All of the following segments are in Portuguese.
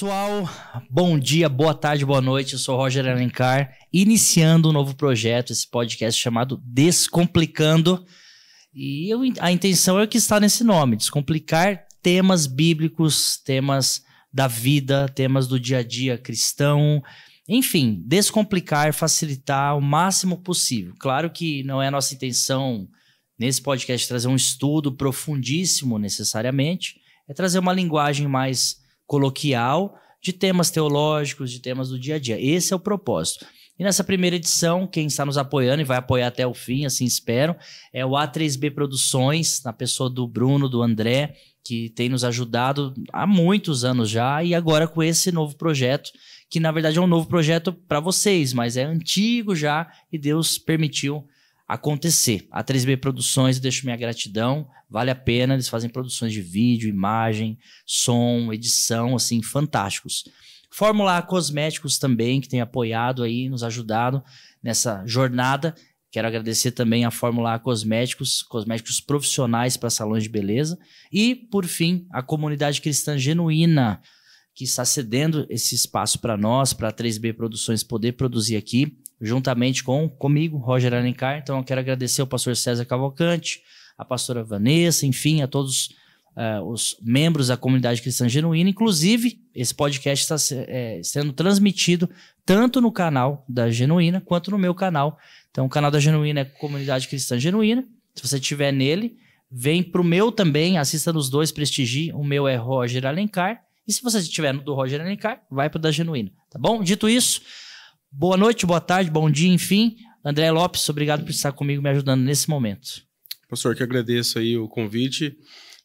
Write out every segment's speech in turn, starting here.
pessoal, bom dia, boa tarde, boa noite, eu sou o Roger Alencar, iniciando um novo projeto, esse podcast chamado Descomplicando, e a intenção é o que está nesse nome, descomplicar temas bíblicos, temas da vida, temas do dia a dia cristão, enfim, descomplicar, facilitar o máximo possível. Claro que não é a nossa intenção nesse podcast trazer um estudo profundíssimo necessariamente, é trazer uma linguagem mais coloquial de temas teológicos, de temas do dia a dia. Esse é o propósito. E nessa primeira edição, quem está nos apoiando e vai apoiar até o fim, assim espero, é o A3B Produções, na pessoa do Bruno, do André, que tem nos ajudado há muitos anos já, e agora com esse novo projeto, que na verdade é um novo projeto para vocês, mas é antigo já, e Deus permitiu acontecer. A 3B Produções, deixo minha gratidão, vale a pena, eles fazem produções de vídeo, imagem, som, edição, assim, fantásticos. Fórmula A Cosméticos também, que tem apoiado aí, nos ajudado nessa jornada. Quero agradecer também a Fórmula A Cosméticos, cosméticos profissionais para salões de beleza. E, por fim, a Comunidade Cristã Genuína, que está cedendo esse espaço para nós, para a 3B Produções poder produzir aqui, juntamente comigo, Roger Alencar. Então eu quero agradecer ao pastor César Cavalcante, a pastora Vanessa, enfim, a todos os membros da Comunidade Cristã Genuína. Inclusive, esse podcast está sendo transmitido tanto no canal da Genuína quanto no meu canal. Então o canal da Genuína é Comunidade Cristã Genuína. Se você estiver nele, vem para o meu também, assista nos dois, prestigie. O meu é Roger Alencar. E se você estiver no do Roger Alencar, vai para o da Genuína, tá bom? Dito isso, boa noite, boa tarde, bom dia, enfim. André Lopes, obrigado por estar comigo me ajudando nesse momento. Pastor, que agradeço aí o convite.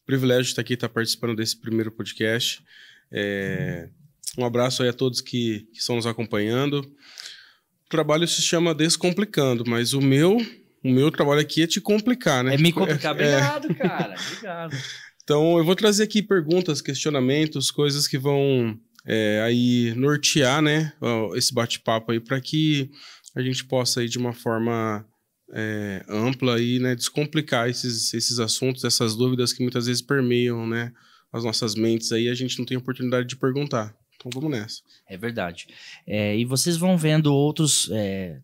Privilégio de estar aqui, estar participando desse primeiro podcast. Um abraço aí a todos que estão nos acompanhando. O trabalho se chama Descomplicando, mas o meu trabalho aqui é te complicar, né? É me complicar. Obrigado, cara. Obrigado. Então, eu vou trazer aqui perguntas, questionamentos, coisas que vão aí nortear, né, esse bate-papo aí, para que a gente possa aí de uma forma ampla aí, né, descomplicar esses assuntos, essas dúvidas que muitas vezes permeiam, né, as nossas mentes aí, a gente não tem oportunidade de perguntar. Então vamos nessa. É verdade. E vocês vão vendo outros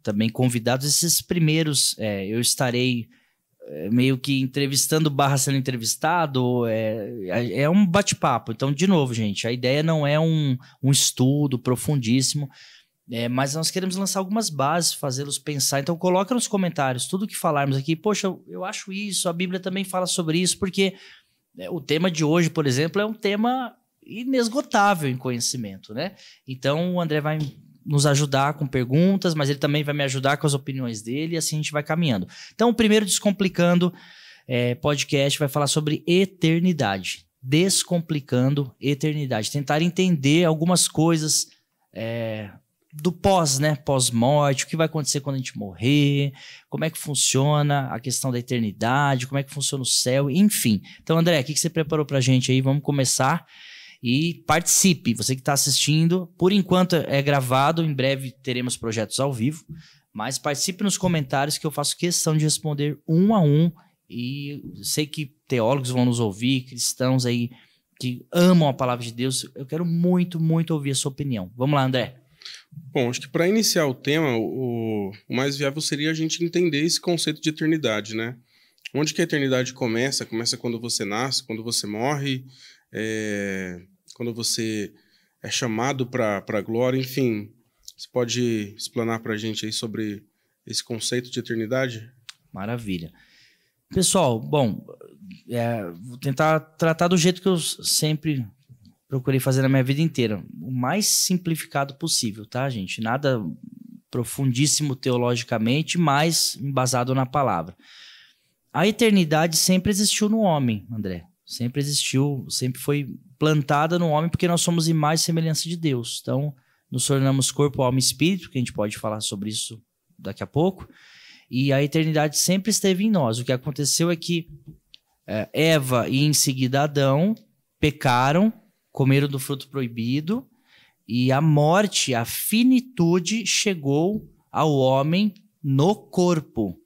também convidados. Esses primeiros eu estarei meio que entrevistando / sendo entrevistado, é um bate-papo. Então, de novo, gente, a ideia não é um estudo profundíssimo, mas nós queremos lançar algumas bases, fazê-los pensar. Então, coloca nos comentários tudo que falarmos aqui. Poxa, eu acho isso, a Bíblia também fala sobre isso, porque o tema de hoje, por exemplo, é um tema inesgotável em conhecimento, né? Então, o André vai nos ajudar com perguntas, mas ele também vai me ajudar com as opiniões dele, e assim a gente vai caminhando. Então, o primeiro Descomplicando podcast vai falar sobre eternidade. Descomplicando eternidade. Tentar entender algumas coisas do pós, né? Pós-morte, o que vai acontecer quando a gente morrer, como é que funciona a questão da eternidade, como é que funciona o céu, enfim. Então, André, o que você preparou pra gente aí? Vamos começar. E participe, você que está assistindo, por enquanto é gravado, em breve teremos projetos ao vivo, mas participe nos comentários que eu faço questão de responder um a um, e sei que teólogos vão nos ouvir, cristãos aí que amam a palavra de Deus, eu quero muito, muito ouvir a sua opinião. Vamos lá, André. Bom, acho que para iniciar o tema, o mais viável seria a gente entender esse conceito de eternidade, né? Onde que a eternidade começa? Começa quando você nasce, quando você morre, quando você é chamado para a glória, enfim. Você pode explanar para a gente aí sobre esse conceito de eternidade? Maravilha. Pessoal, bom, vou tentar tratar do jeito que eu sempre procurei fazer na minha vida inteira. O mais simplificado possível, tá, gente? Nada profundíssimo teologicamente, mas embasado na palavra. A eternidade sempre existiu no homem, André. Sempre existiu, sempre foi plantada no homem, porque nós somos imagem e semelhança de Deus. Então, nos tornamos corpo, alma e espírito, que a gente pode falar sobre isso daqui a pouco. E a eternidade sempre esteve em nós. O que aconteceu é que Eva e em seguida Adão pecaram, comeram do fruto proibido, e a morte, a finitude chegou ao homem no corpo,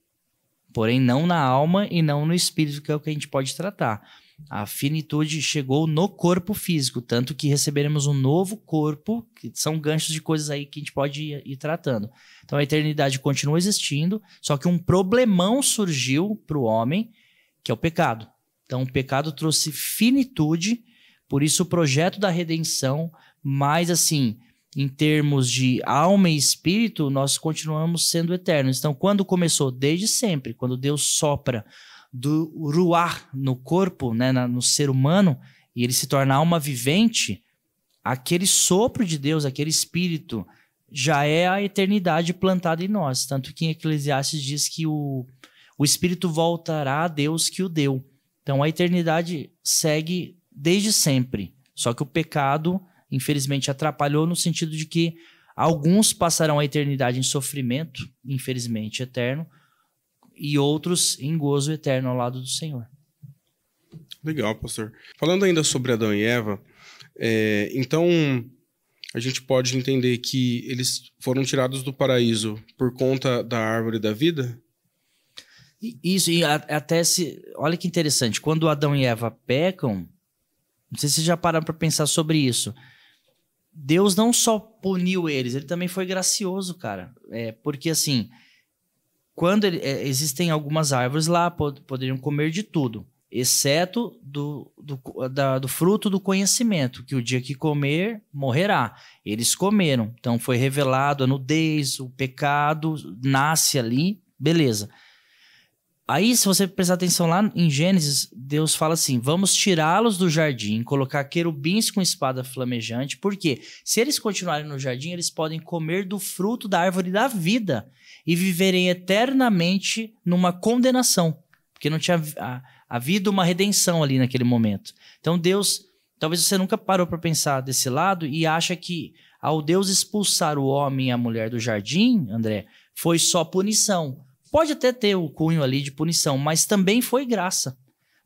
porém não na alma e não no espírito, que é o que a gente pode tratar. A finitude chegou no corpo físico, tanto que receberemos um novo corpo, que são ganchos de coisas aí que a gente pode ir tratando. Então a eternidade continua existindo, só que um problemão surgiu para o homem, que é o pecado. Então o pecado trouxe finitude, por isso o projeto da redenção, mas assim, em termos de alma e espírito, nós continuamos sendo eternos. Então quando começou? Desde sempre, quando Deus sopra do ruar no corpo, né, no ser humano, e ele se torna alma vivente, aquele sopro de Deus, aquele espírito, já é a eternidade plantada em nós. Tanto que em Eclesiastes diz que o espírito voltará a Deus que o deu. Então a eternidade segue desde sempre. Só que o pecado, infelizmente, atrapalhou no sentido de que alguns passarão a eternidade em sofrimento, infelizmente, eterno, e outros em gozo eterno ao lado do Senhor. Legal, pastor. Falando ainda sobre Adão e Eva, então a gente pode entender que eles foram tirados do paraíso por conta da árvore da vida? Isso, e até se... Olha que interessante, quando Adão e Eva pecam, não sei se vocês já pararam para pensar sobre isso, Deus não só puniu eles, ele também foi gracioso, cara. Porque assim... Quando existem algumas árvores lá, poderiam comer de tudo, exceto do fruto do conhecimento, que o dia que comer, morrerá. Eles comeram, então foi revelado a nudez, o pecado, nasce ali, beleza. Aí, se você prestar atenção lá em Gênesis, Deus fala assim, vamos tirá-los do jardim, colocar querubins com espada flamejante, porque se eles continuarem no jardim, eles podem comer do fruto da árvore da vida e viverem eternamente numa condenação, porque não tinha havido uma redenção ali naquele momento. Então Deus, talvez você nunca parou para pensar desse lado e acha que ao Deus expulsar o homem e a mulher do jardim, André, foi só punição. Pode até ter o cunho ali de punição, mas também foi graça.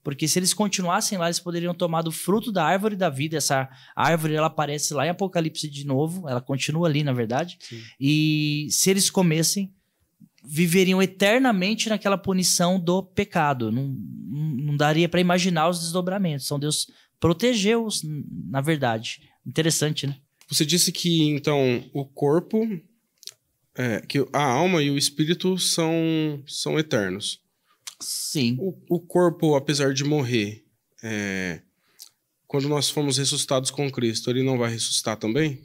Porque se eles continuassem lá, eles poderiam tomar do fruto da árvore da vida. Essa árvore, ela aparece lá em Apocalipse de novo, ela continua ali, na verdade. Sim. E se eles comessem, viveriam eternamente naquela punição do pecado. Não daria para imaginar os desdobramentos. Então Deus protegeu-os, na verdade. Interessante, né? Você disse que, então, o corpo, que a alma e o espírito são eternos. Sim. O corpo, apesar de morrer, quando nós fomos ressuscitados com Cristo, ele não vai ressuscitar também?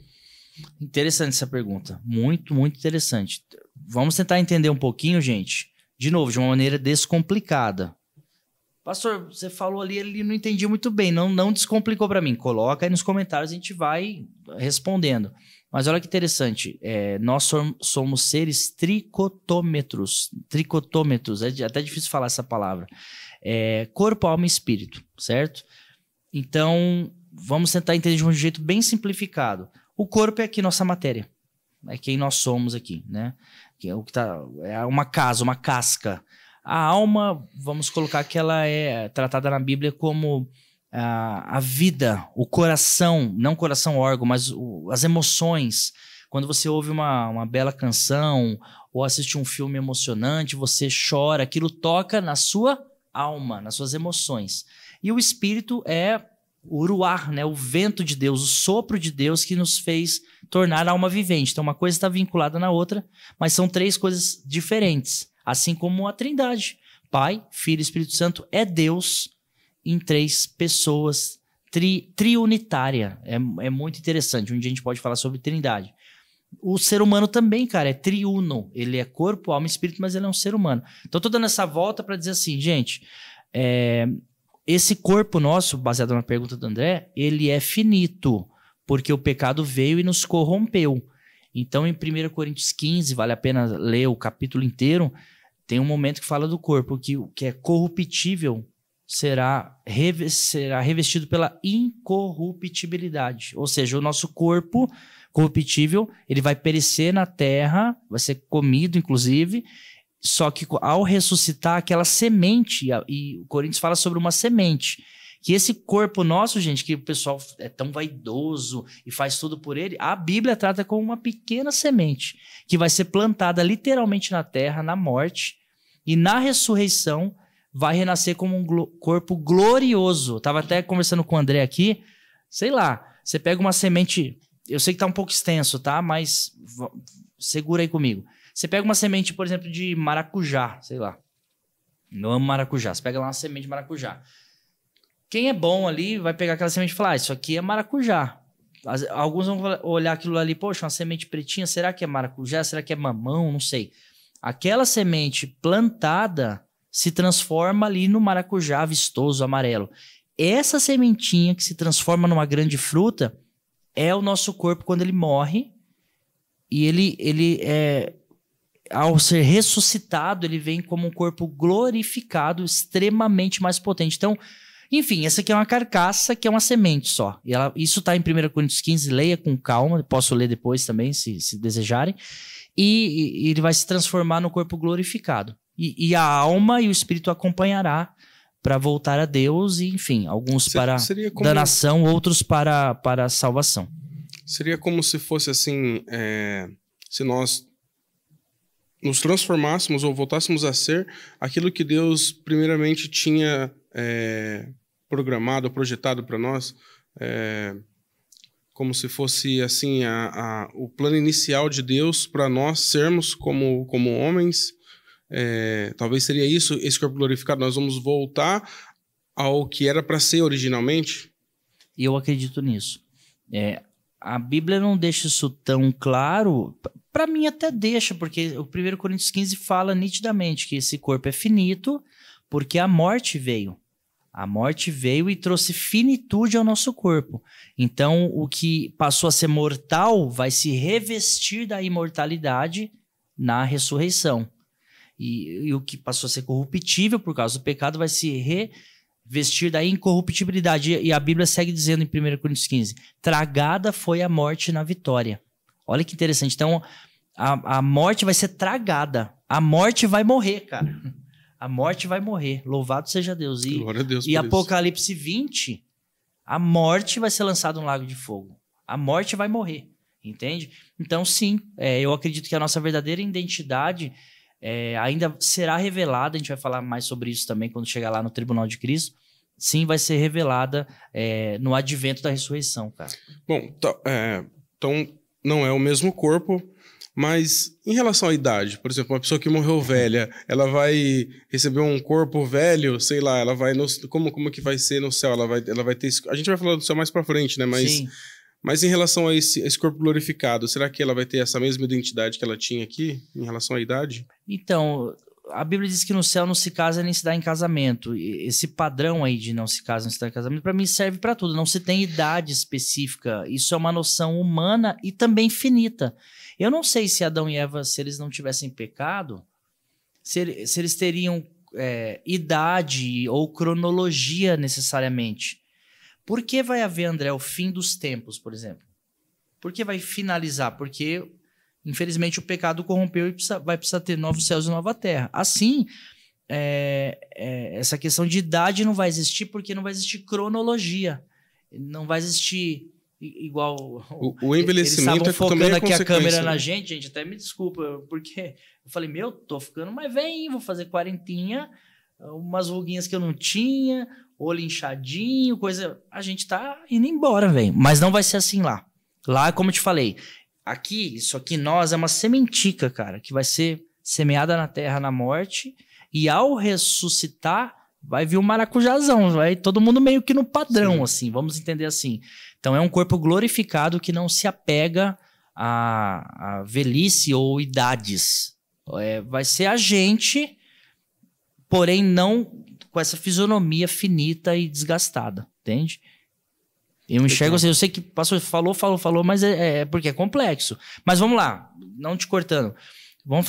Interessante essa pergunta. Muito, muito interessante. Vamos tentar entender um pouquinho, gente. De novo, de uma maneira descomplicada. Pastor, você falou ali, ele não entendi muito bem. Não descomplicou para mim. Coloca aí nos comentários, a gente vai respondendo. Mas olha que interessante. Nós somos seres tricotômetros. Tricotômetros. É até difícil falar essa palavra. Corpo, alma e espírito, certo? Então, vamos tentar entender de um jeito bem simplificado. O corpo é aqui nossa matéria. É quem nós somos aqui, né? Que é o que é uma casa, uma casca. A alma, vamos colocar que ela é tratada na Bíblia como a vida, o coração, não coração órgão, mas as emoções. Quando você ouve uma bela canção ou assiste um filme emocionante, você chora, aquilo toca na sua alma, nas suas emoções. E o espírito é o ruar, né? O vento de Deus, o sopro de Deus que nos fez tornar a alma vivente. Então uma coisa está vinculada na outra, mas são três coisas diferentes. Assim como a Trindade. Pai, Filho e Espírito Santo é Deus em três pessoas, triunitária. É muito interessante. Um dia a gente pode falar sobre Trindade. O ser humano também, cara, é triuno. Ele é corpo, alma e espírito, mas ele é um ser humano. Então, estou dando essa volta para dizer assim, gente, esse corpo nosso, baseado na pergunta do André, ele é finito, porque o pecado veio e nos corrompeu. Então, em 1 Coríntios 15, vale a pena ler o capítulo inteiro, tem um momento que fala do corpo, que é corruptível, será revestido pela incorruptibilidade. Ou seja, o nosso corpo corruptível, ele vai perecer na terra, vai ser comido, inclusive, só que ao ressuscitar aquela semente, e o Coríntios fala sobre uma semente, que esse corpo nosso, gente, que o pessoal é tão vaidoso e faz tudo por ele, a Bíblia trata como uma pequena semente, que vai ser plantada literalmente na terra, na morte, e na ressurreição vai renascer como um corpo glorioso. Eu tava até conversando com o André aqui, sei lá, você pega uma semente, eu sei que tá um pouco extenso, tá? Mas segura aí comigo. Você pega uma semente, por exemplo, de maracujá, sei lá. Eu amo maracujá. Você pega lá uma semente de maracujá. Quem é bom ali vai pegar aquela semente e falar, isso aqui é maracujá. Alguns vão olhar aquilo ali, poxa, uma semente pretinha, será que é maracujá? Será que é mamão? Não sei. Aquela semente plantada se transforma ali no maracujá vistoso, amarelo. Essa sementinha que se transforma numa grande fruta é o nosso corpo quando ele morre e ele ao ser ressuscitado, ele vem como um corpo glorificado, extremamente mais potente. Então, enfim, essa aqui é uma carcaça que é uma semente só. E isso está em 1 Coríntios 15, leia com calma, posso ler depois também, se desejarem. E ele vai se transformar no corpo glorificado. E a alma e o espírito acompanhará para voltar a Deus, e enfim, alguns para danação, outros para salvação. Seria como se fosse assim, se nós nos transformássemos ou voltássemos a ser aquilo que Deus primeiramente tinha programado, projetado para nós, como se fosse assim o plano inicial de Deus para nós sermos como homens. Talvez seria isso, esse corpo glorificado, nós vamos voltar ao que era para ser originalmente? E eu acredito nisso. A Bíblia não deixa isso tão claro. Para mim até deixa, porque o 1 Coríntios 15 fala nitidamente que esse corpo é finito porque a morte veio. A morte veio e trouxe finitude ao nosso corpo. Então, o que passou a ser mortal vai se revestir da imortalidade na ressurreição. E o que passou a ser corruptível por causa do pecado vai se revestir da incorruptibilidade. E a Bíblia segue dizendo em 1 Coríntios 15, tragada foi a morte na vitória. Olha que interessante. Então, a morte vai ser tragada. A morte vai morrer, cara. A morte vai morrer. Louvado seja Deus. Glória a Deus. E Apocalipse 20, a morte vai ser lançada no lago de fogo. A morte vai morrer. Entende? Então, sim, eu acredito que a nossa verdadeira identidade ainda será revelada. A gente vai falar mais sobre isso também quando chegar lá no Tribunal de Cristo. Sim, vai ser revelada no advento da ressurreição, cara. Bom, então não é o mesmo corpo, mas em relação à idade, por exemplo, uma pessoa que morreu velha, ela vai receber um corpo velho, sei lá, ela vai como que vai ser no céu? Ela vai ter, a gente vai falar do céu mais pra frente, né? Mas em relação a esse corpo glorificado, será que ela vai ter essa mesma identidade que ela tinha aqui, em relação à idade? Então, a Bíblia diz que no céu não se casa nem se dá em casamento. Esse padrão aí de não se casa, não se dá em casamento, para mim serve para tudo. Não se tem idade específica. Isso é uma noção humana e também finita. Eu não sei se Adão e Eva, se eles não tivessem pecado, se eles teriam idade ou cronologia necessariamente. Por que vai haver, André, o fim dos tempos, por exemplo? Por que vai finalizar? Porque, infelizmente, o pecado corrompeu e vai precisar ter novos céus e nova terra. Assim, essa questão de idade não vai existir porque não vai existir cronologia. Não vai existir igual... O envelhecimento eles estavam focando aqui a câmera na né? gente, até me desculpa, porque eu falei, tô ficando mais velhinho, vou fazer quarentinha, umas ruguinhas que eu não tinha, olho inchadinho, coisa... A gente tá indo embora, velho. Mas não vai ser assim lá. Lá, como eu te falei, isso aqui nós é uma sementica, cara, que vai ser semeada na terra na morte, e ao ressuscitar, vai vir um maracujazão, vai todo mundo meio que no padrão, assim, vamos entender assim. Então é um corpo glorificado que não se apega a velhice ou idades. Vai ser a gente, porém não com essa fisionomia finita e desgastada, entende? Eu enxergo assim, eu sei que o pastor falou, mas porque é complexo. Mas vamos lá, não te cortando. Vamos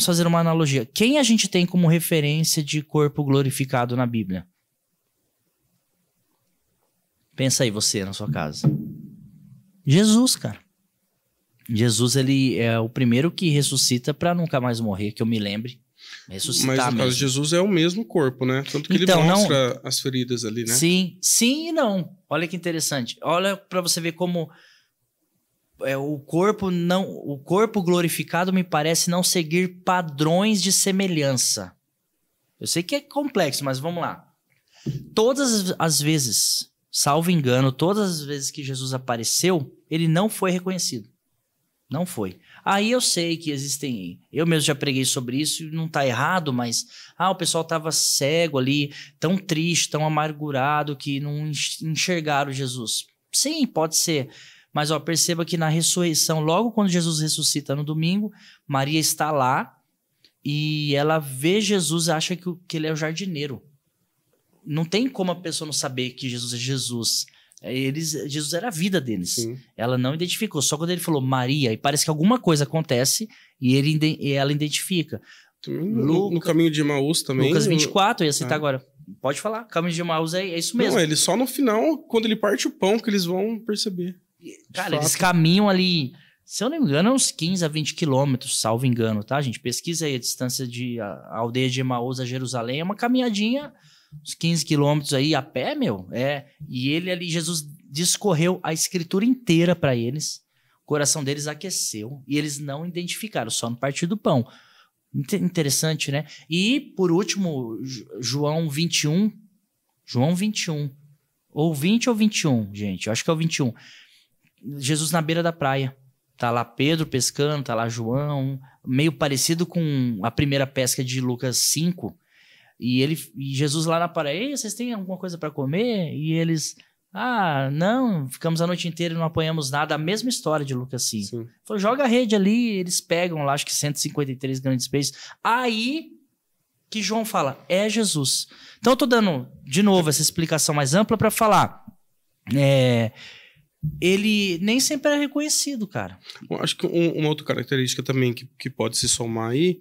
fazer uma analogia. Quem a gente tem como referência de corpo glorificado na Bíblia? Pensa aí você na sua casa. Jesus, cara. Jesus, ele é o primeiro que ressuscita para nunca mais morrer, que eu me lembre. Ressuscitar mas no caso de Jesus é o mesmo corpo, né? Tanto que então, ele mostra as feridas ali, né? Sim e não. Olha que interessante. Olha para você ver como o corpo glorificado me parece não seguir padrões de semelhança. Eu sei que é complexo, mas vamos lá. Todas as vezes, salvo engano, todas as vezes que Jesus apareceu, ele não foi reconhecido. Não foi. Aí eu sei que existem... Eu mesmo já preguei sobre isso e não está errado, mas... o pessoal estava cego ali, tão triste, tão amargurado, que não enxergaram Jesus. Sim, pode ser. Mas perceba que na ressurreição, logo quando Jesus ressuscita no domingo, Maria está lá e ela vê Jesus e acha que ele é o jardineiro. Não tem como a pessoa não saber que Jesus é Jesus. Jesus era a vida deles. Sim. Ela não identificou. Só quando ele falou Maria, e parece que alguma coisa acontece e ela identifica. No caminho de Emaús também. Lucas 24, eu ia citar agora. Pode falar. Caminho de Emaús é isso mesmo. Não, ele só no final, quando ele parte o pão, que eles vão perceber. Cara, eles caminham ali, se eu não me engano, uns 15 a 20 quilômetros, salvo engano, tá, gente? Pesquisa aí a distância a aldeia de Emaús a Jerusalém. É uma caminhadinha, uns 15 quilômetros aí a pé, meu. E ele ali, Jesus discorreu a escritura inteira para eles. O coração deles aqueceu e eles não identificaram, só no partir do pão. Interessante, né? E, por último, João 21. Ou 20 ou 21, gente. Eu acho que é o 21. Jesus na beira da praia. Tá lá Pedro pescando, tá lá João. Meio parecido com a primeira pesca de Lucas 5. E Jesus lá na praia. Ei, vocês têm alguma coisa para comer? E eles... não, ficamos a noite inteira e não apanhamos nada. A mesma história de Lucas 5. Sim. Falou, joga a rede ali, eles pegam lá, acho que 153 grandes peixes. Aí que João fala, é Jesus. Então eu tô dando, de novo, essa explicação mais ampla para falar. Ele nem sempre é reconhecido, cara. Bom, acho que uma outra característica também que pode se somar aí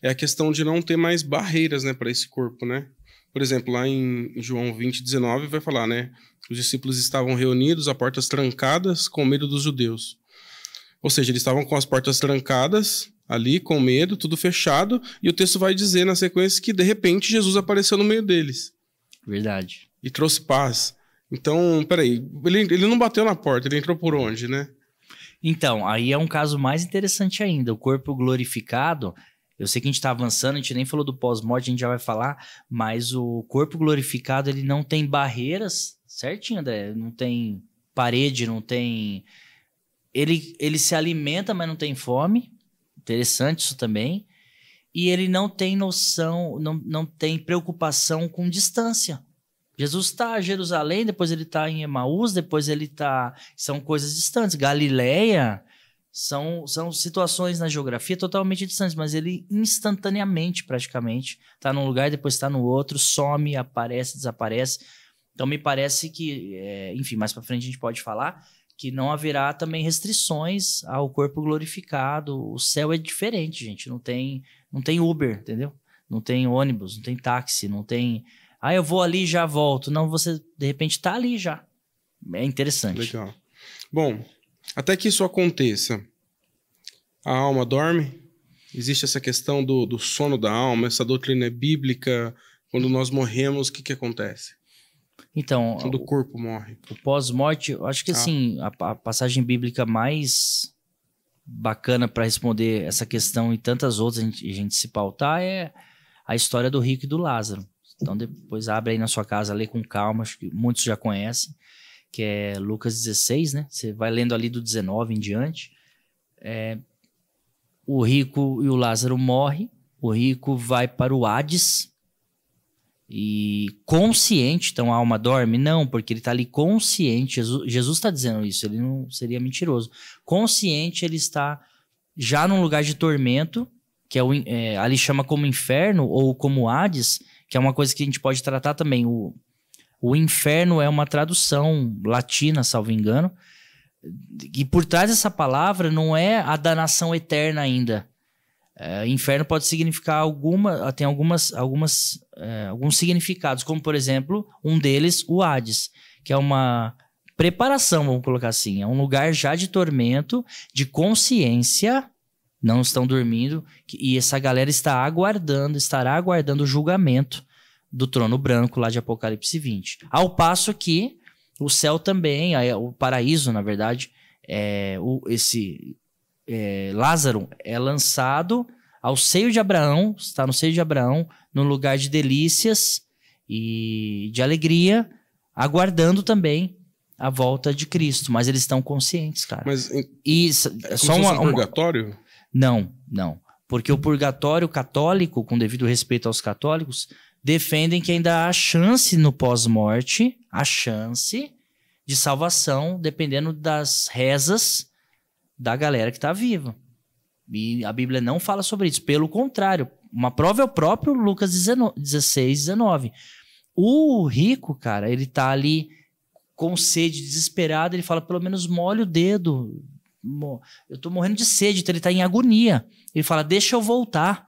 é a questão de não ter mais barreiras, né, para esse corpo, né? Por exemplo, lá em João 20, 19, vai falar, né? Os discípulos estavam reunidos a portas trancadas com medo dos judeus. Ou seja, eles estavam com as portas trancadas ali, com medo, tudo fechado, e o texto vai dizer na sequência que, de repente, Jesus apareceu no meio deles. Verdade. E trouxe paz. Então, peraí, ele não bateu na porta, ele entrou por onde, né? Então, aí é um caso mais interessante ainda. O corpo glorificado... Eu sei que a gente está avançando, a gente nem falou do pós-morte, a gente já vai falar, mas o corpo glorificado, ele não tem barreiras, certinho, André? Não tem parede, não tem... Ele se alimenta, mas não tem fome. Interessante isso também. E ele não tem noção, não tem preocupação com distância. Jesus está em Jerusalém, depois ele está em Emaús, depois ele está... São coisas distantes. Galileia... São situações na geografia totalmente distantes, mas ele instantaneamente, praticamente, está num lugar, depois está no outro, some, aparece, desaparece. Então, me parece que, enfim, mais para frente a gente pode falar que não haverá também restrições ao corpo glorificado. O céu é diferente, gente. Não tem Uber, entendeu? Não tem ônibus, não tem táxi, não tem... eu vou ali e já volto. Não, você, de repente, está ali já. É interessante. Legal. Bom... Até que isso aconteça, a alma dorme? Existe essa questão do sono da alma? Essa doutrina é bíblica? Quando nós morremos, o que acontece? Então, quando o corpo morre. O pós-morte, eu acho que assim, a passagem bíblica mais bacana para responder essa questão e tantas outras a gente se pautar é a história do rico e do Lázaro. Então depois abre aí na sua casa, lê com calma, acho que muitos já conhecem, que é Lucas 16, né? Você vai lendo ali do 19 em diante. O rico e o Lázaro morrem, o rico vai para o Hades e consciente, então a alma dorme? Não, porque ele está ali consciente, Jesus está dizendo isso, ele não seria mentiroso. Consciente, ele está já num lugar de tormento, que ali chama como inferno ou como Hades, que é uma coisa que a gente pode tratar também. O inferno é uma tradução latina, salvo engano, e por trás dessa palavra não é a danação eterna ainda. Inferno pode significar tem alguns significados, como por exemplo, um deles, o Hades, que é uma preparação, vamos colocar assim, é um lugar já de tormento, de consciência, não estão dormindo, e essa galera estará aguardando o julgamento do trono branco lá de Apocalipse 20. Ao passo que o céu também, o paraíso, na verdade, Lázaro é lançado ao seio de Abraão, está no seio de Abraão, no lugar de delícias e de alegria, aguardando também a volta de Cristo. Mas eles estão conscientes, cara. Mas é só um purgatório? Não. Porque o purgatório católico, com devido respeito aos católicos, defendem que ainda há chance no pós-morte, a chance de salvação, dependendo das rezas da galera que está viva. E a Bíblia não fala sobre isso. Pelo contrário, uma prova é o próprio Lucas 16, 19. O rico, cara, ele tá ali com sede, desesperado, ele fala, pelo menos molhe o dedo. Eu tô morrendo de sede, então ele tá em agonia. Ele fala, deixa eu voltar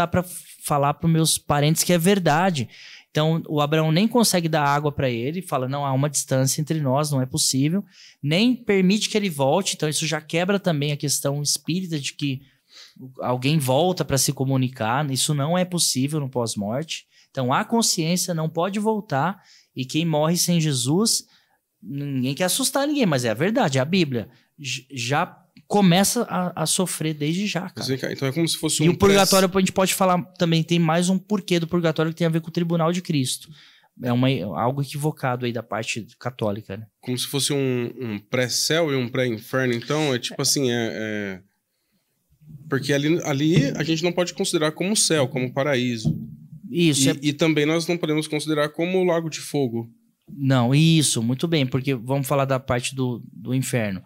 para falar para meus parentes que é verdade. Então, o Abraão nem consegue dar água para ele, fala, não, há uma distância entre nós, não é possível, nem permite que ele volte, então isso já quebra também a questão espírita de que alguém volta para se comunicar, isso não é possível no pós-morte. Então, a consciência não pode voltar, e quem morre sem Jesus, ninguém quer assustar ninguém, mas é a verdade, é a Bíblia, já começa a sofrer desde já, cara. Então é como se fosse E o purgatório, a gente pode falar também, tem mais um porquê do purgatório que tem a ver com o tribunal de Cristo. É algo equivocado aí da parte católica, né? Como se fosse um pré-céu e um pré-inferno, então é tipo assim, porque ali a gente não pode considerar como céu, como paraíso. Isso. E também nós não podemos considerar como o lago de fogo. Não, isso, muito bem, porque vamos falar da parte do inferno.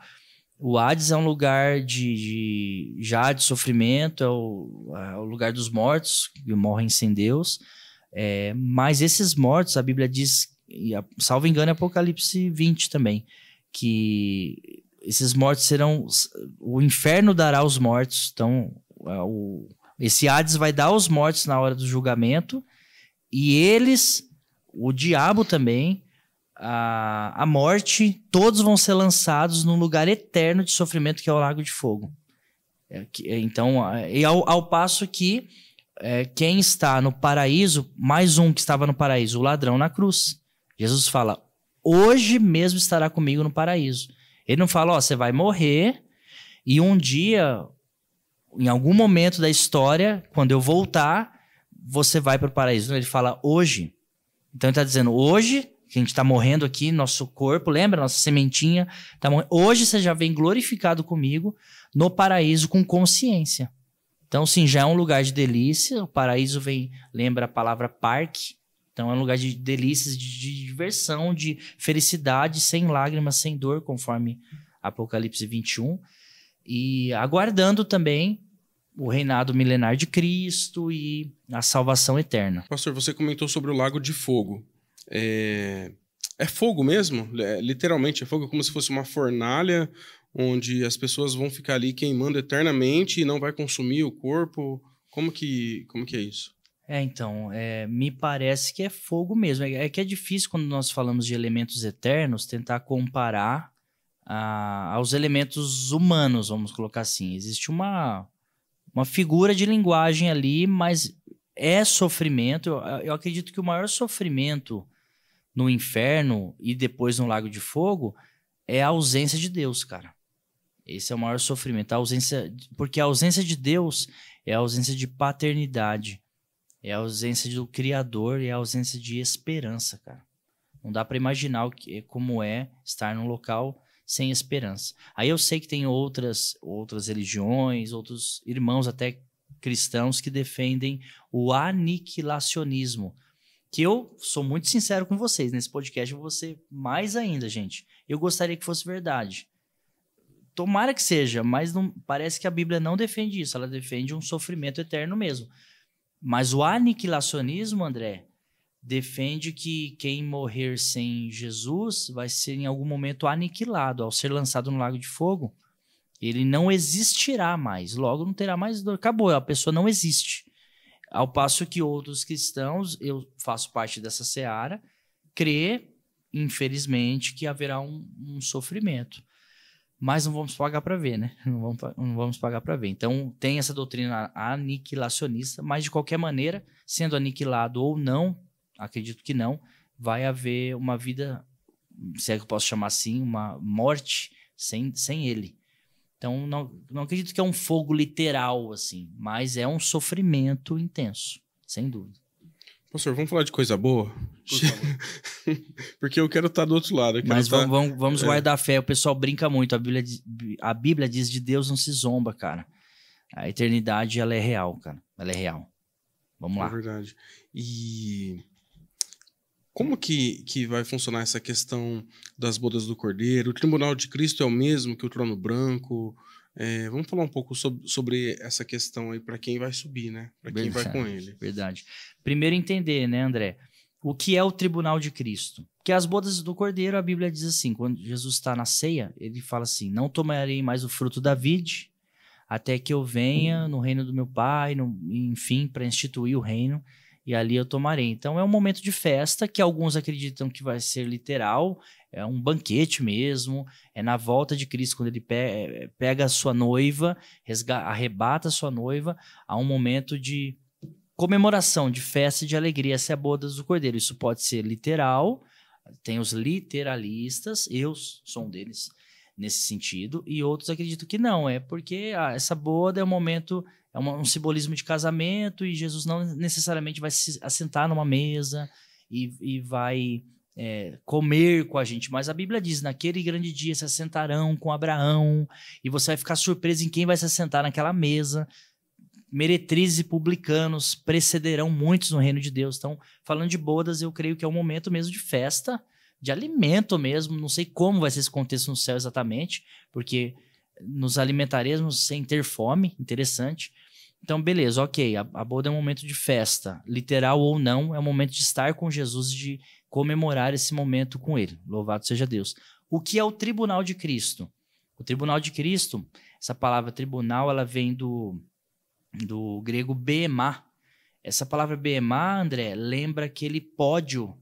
O Hades é um lugar de sofrimento, é o lugar dos mortos, que morrem sem Deus. Mas esses mortos, a Bíblia diz, salvo engano, é Apocalipse 20 também, que esses mortos serão... O inferno dará aos mortos, então esse Hades vai dar aos mortos na hora do julgamento, e eles, o diabo também, a morte, todos vão ser lançados num lugar eterno de sofrimento que é o lago de fogo. Então, ao passo que quem está no paraíso, mais um que estava no paraíso, o ladrão na cruz. Jesus fala, hoje mesmo estará comigo no paraíso. Ele não fala, você vai morrer e um dia, em algum momento da história, quando eu voltar, você vai para o paraíso. Ele fala, hoje. Então ele está dizendo, hoje... que a gente está morrendo aqui, nosso corpo, lembra? Nossa sementinha tá morrendo. Hoje você já vem glorificado comigo no paraíso com consciência. Então, sim, já é um lugar de delícia. O paraíso lembra a palavra parque. Então, é um lugar de delícias, de diversão, de felicidade, sem lágrimas, sem dor, conforme Apocalipse 21. E aguardando também o reinado milenar de Cristo e a salvação eterna. Pastor, você comentou sobre o lago de fogo. É fogo mesmo? Literalmente é fogo, como se fosse uma fornalha onde as pessoas vão ficar ali queimando eternamente e não vai consumir o corpo. Como que é isso? Então, me parece que é fogo mesmo. É que é difícil, quando nós falamos de elementos eternos, tentar comparar aos elementos humanos, vamos colocar assim. Existe uma figura de linguagem ali, mas é sofrimento. Eu acredito que o maior sofrimento no inferno e depois no lago de fogo é a ausência de Deus, cara. Esse é o maior sofrimento. Porque a ausência de Deus é a ausência de paternidade, é a ausência do Criador e é a ausência de esperança, cara. Não dá para imaginar como é estar num local sem esperança. Aí eu sei que tem outras religiões, outros irmãos até cristãos que defendem o aniquilacionismo, que eu sou muito sincero com vocês, nesse podcast eu vou ser mais ainda, gente. Eu gostaria que fosse verdade. Tomara que seja, mas parece que a Bíblia não defende isso, ela defende um sofrimento eterno mesmo. Mas o aniquilacionismo, André, defende que quem morrer sem Jesus vai ser em algum momento aniquilado, ao ser lançado no lago de fogo. Ele não existirá mais, logo não terá mais dor. Acabou, a pessoa não existe. Ao passo que outros cristãos, eu faço parte dessa seara, crê, infelizmente, que haverá um sofrimento. Mas não vamos pagar para ver, né? Não vamos pagar para ver. Então, tem essa doutrina aniquilacionista, mas de qualquer maneira, sendo aniquilado ou não, acredito que não, vai haver uma vida, se é que eu posso chamar assim, uma morte sem ele. Então, não acredito que é um fogo literal, assim, mas é um sofrimento intenso, sem dúvida. Pastor, vamos falar de coisa boa? Por favor. Porque eu quero estar do outro lado. Mas vamos guardar a fé. O pessoal brinca muito. A Bíblia diz de Deus não se zomba, cara. A eternidade, ela é real, cara. Ela é real. Vamos lá. É verdade. E como que vai funcionar essa questão das bodas do Cordeiro? O tribunal de Cristo é o mesmo que o trono branco? Vamos falar um pouco sobre essa questão aí para quem vai subir, né? Para quem vai com ele. Verdade. Primeiro entender, né, André? O que é o tribunal de Cristo? Porque as bodas do Cordeiro, a Bíblia diz assim, quando Jesus está na ceia, ele fala assim, não tomarei mais o fruto da vide, até que eu venha no reino do meu Pai, enfim, para instituir o reino, e ali eu tomarei. Então é um momento de festa que alguns acreditam que vai ser literal, é um banquete mesmo, é na volta de Cristo, quando ele pega a sua noiva, arrebata a sua noiva, há um momento de comemoração, de festa e de alegria. Essa é a bodas do Cordeiro. Isso pode ser literal, tem os literalistas, eu sou um deles nesse sentido, e outros acreditam que não, é porque essa boda é um momento, é um simbolismo de casamento, e Jesus não necessariamente vai se assentar numa mesa e vai comer com a gente, mas a Bíblia diz, naquele grande dia se assentarão com Abraão, e você vai ficar surpreso em quem vai se assentar naquela mesa. Meretrizes e publicanos precederão muitos no reino de Deus. Então, falando de bodas, eu creio que é um momento mesmo de festa, de alimento mesmo. Não sei como vai ser esse contexto no céu exatamente, porque nos alimentaremos sem ter fome. Interessante. Então, beleza, ok. A boda é um momento de festa, literal ou não, é um momento de estar com Jesus e de comemorar esse momento com ele. Louvado seja Deus. O que é o tribunal de Cristo? O tribunal de Cristo, essa palavra tribunal, ela vem do grego bema. Essa palavra bema, André, lembra aquele pódio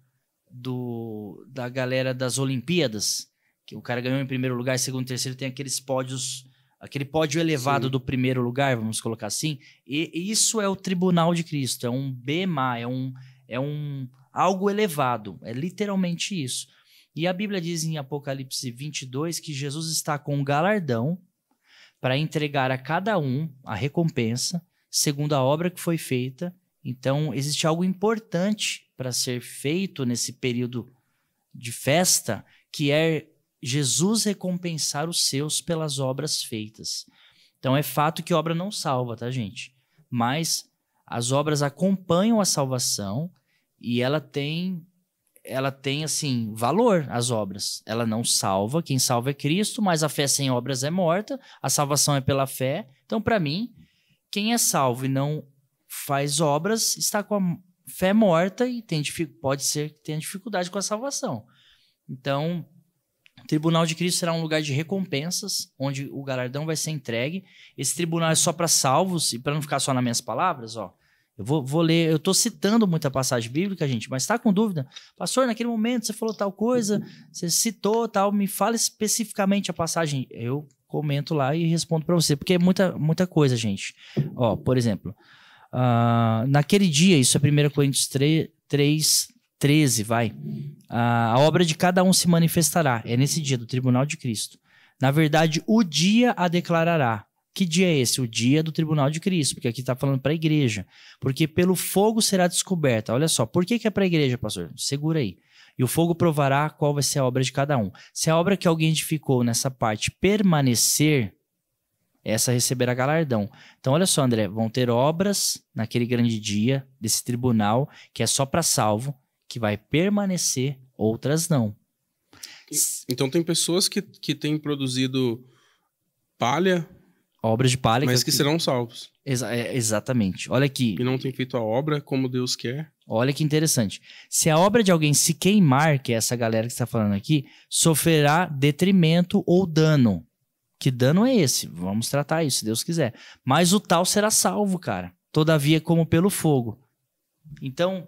da galera das Olimpíadas, que o cara ganhou em primeiro lugar, segundo, terceiro, tem aqueles pódios, aquele pódio elevado. Sim. Do primeiro lugar, vamos colocar assim, e isso é o tribunal de Cristo, é um bema, é um algo elevado, é literalmente isso. E a Bíblia diz em Apocalipse 22 que Jesus está com um galardão para entregar a cada um a recompensa, segundo a obra que foi feita. Então, existe algo importante para ser feito nesse período de festa, que é Jesus recompensar os seus pelas obras feitas. Então, é fato que obra não salva, tá, gente? Mas as obras acompanham a salvação e ela tem assim, valor, as obras. Ela não salva, quem salva é Cristo, mas a fé sem obras é morta, a salvação é pela fé. Então, para mim, quem é salvo e não faz obras está com a fé morta e pode ser que tenha dificuldade com a salvação. Então, o tribunal de Cristo será um lugar de recompensas, onde o galardão vai ser entregue. Esse tribunal é só para salvos, e para não ficar só nas minhas palavras, ó. Eu vou ler, eu estou citando muita passagem bíblica, gente, mas está com dúvida? Pastor, naquele momento você falou tal coisa, você citou tal, me fala especificamente a passagem. Eu comento lá e respondo para você, porque é muita coisa, gente. Ó, por exemplo, naquele dia, isso é 1 Coríntios 3:13, vai. A obra de cada um se manifestará. É nesse dia do tribunal de Cristo. Na verdade, o dia a declarará. Que dia é esse? O dia do tribunal de Cristo, porque aqui está falando para a igreja. Porque pelo fogo será descoberta. Olha só, por que é para a igreja, pastor? Segura aí. E o fogo provará qual vai ser a obra de cada um. Se a obra que alguém edificou nessa parte permanecer, essa receberá galardão. Então, olha só, André, vão ter obras naquele grande dia desse tribunal, que é só para salvo, que vai permanecer, outras não. Então, tem pessoas que têm produzido palha, obras de palha, mas que serão salvos. Exatamente. Olha aqui. E não tem feito a obra como Deus quer. Olha que interessante. Se a obra de alguém se queimar, que é essa galera que está falando aqui, sofrerá detrimento ou dano. Que dano é esse? Vamos tratar isso, se Deus quiser. Mas o tal será salvo, cara. Todavia, como pelo fogo. Então,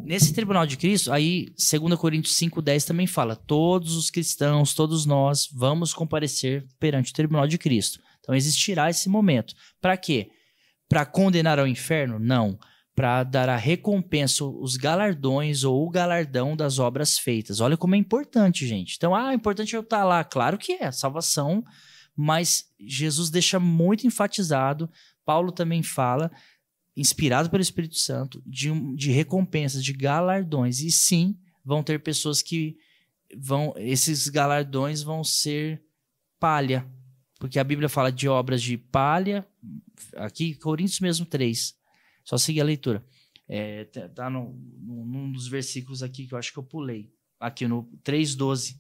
nesse tribunal de Cristo, aí 2 Coríntios 5:10 também fala, todos os cristãos, todos nós, vamos comparecer perante o tribunal de Cristo. Então, existirá esse momento. Para quê? Para condenar ao inferno? Não. Para dar a recompensa, os galardões ou o galardão das obras feitas. Olha como é importante, gente. Então, é importante eu estar lá. Claro que é. Salvação mas Jesus deixa muito enfatizado, Paulo também fala, inspirado pelo Espírito Santo, de recompensas, de galardões. E sim, vão ter pessoas que esses galardões vão ser palha, porque a Bíblia fala de obras de palha, aqui, Coríntios mesmo 3, só seguir a leitura. Tá num dos versículos aqui que eu acho que eu pulei, aqui no 3:12.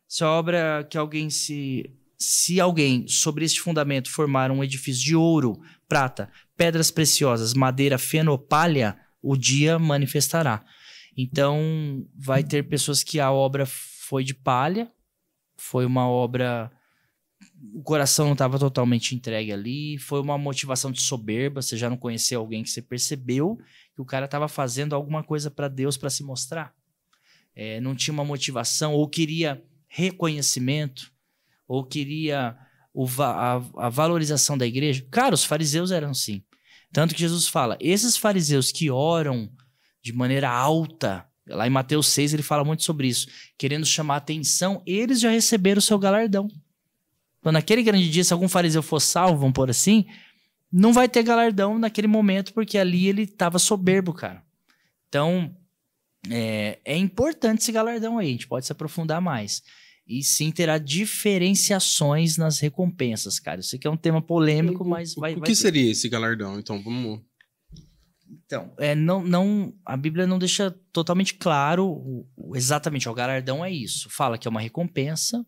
Se a obra que alguém se alguém sobre este fundamento formar um edifício de ouro, prata, pedras preciosas, madeira, feno ou palha, o dia manifestará. Então, vai ter pessoas que a obra foi de palha, foi uma obra... O coração não estava totalmente entregue ali, foi uma motivação de soberba, você já não conheceu alguém que você percebeu que o cara estava fazendo alguma coisa para Deus para se mostrar. Não tinha uma motivação, ou queria reconhecimento, ou queria a valorização da igreja. Cara, os fariseus eram assim. Tanto que Jesus fala, esses fariseus que oram de maneira alta, lá em Mateus 6 ele fala muito sobre isso, querendo chamar atenção, eles já receberam o seu galardão. Então, naquele grande dia, se algum fariseu for salvo, vamos pôr assim, não vai ter galardão naquele momento, porque ali ele estava soberbo, cara. Então, é importante esse galardão aí, a gente pode se aprofundar mais. E sim, terá diferenciações nas recompensas, cara. Isso aqui é um tema polêmico, mas vai... O que seria esse galardão? Então, vamos... Então, a Bíblia não deixa totalmente claro exatamente, o galardão é isso. Fala que é uma recompensa,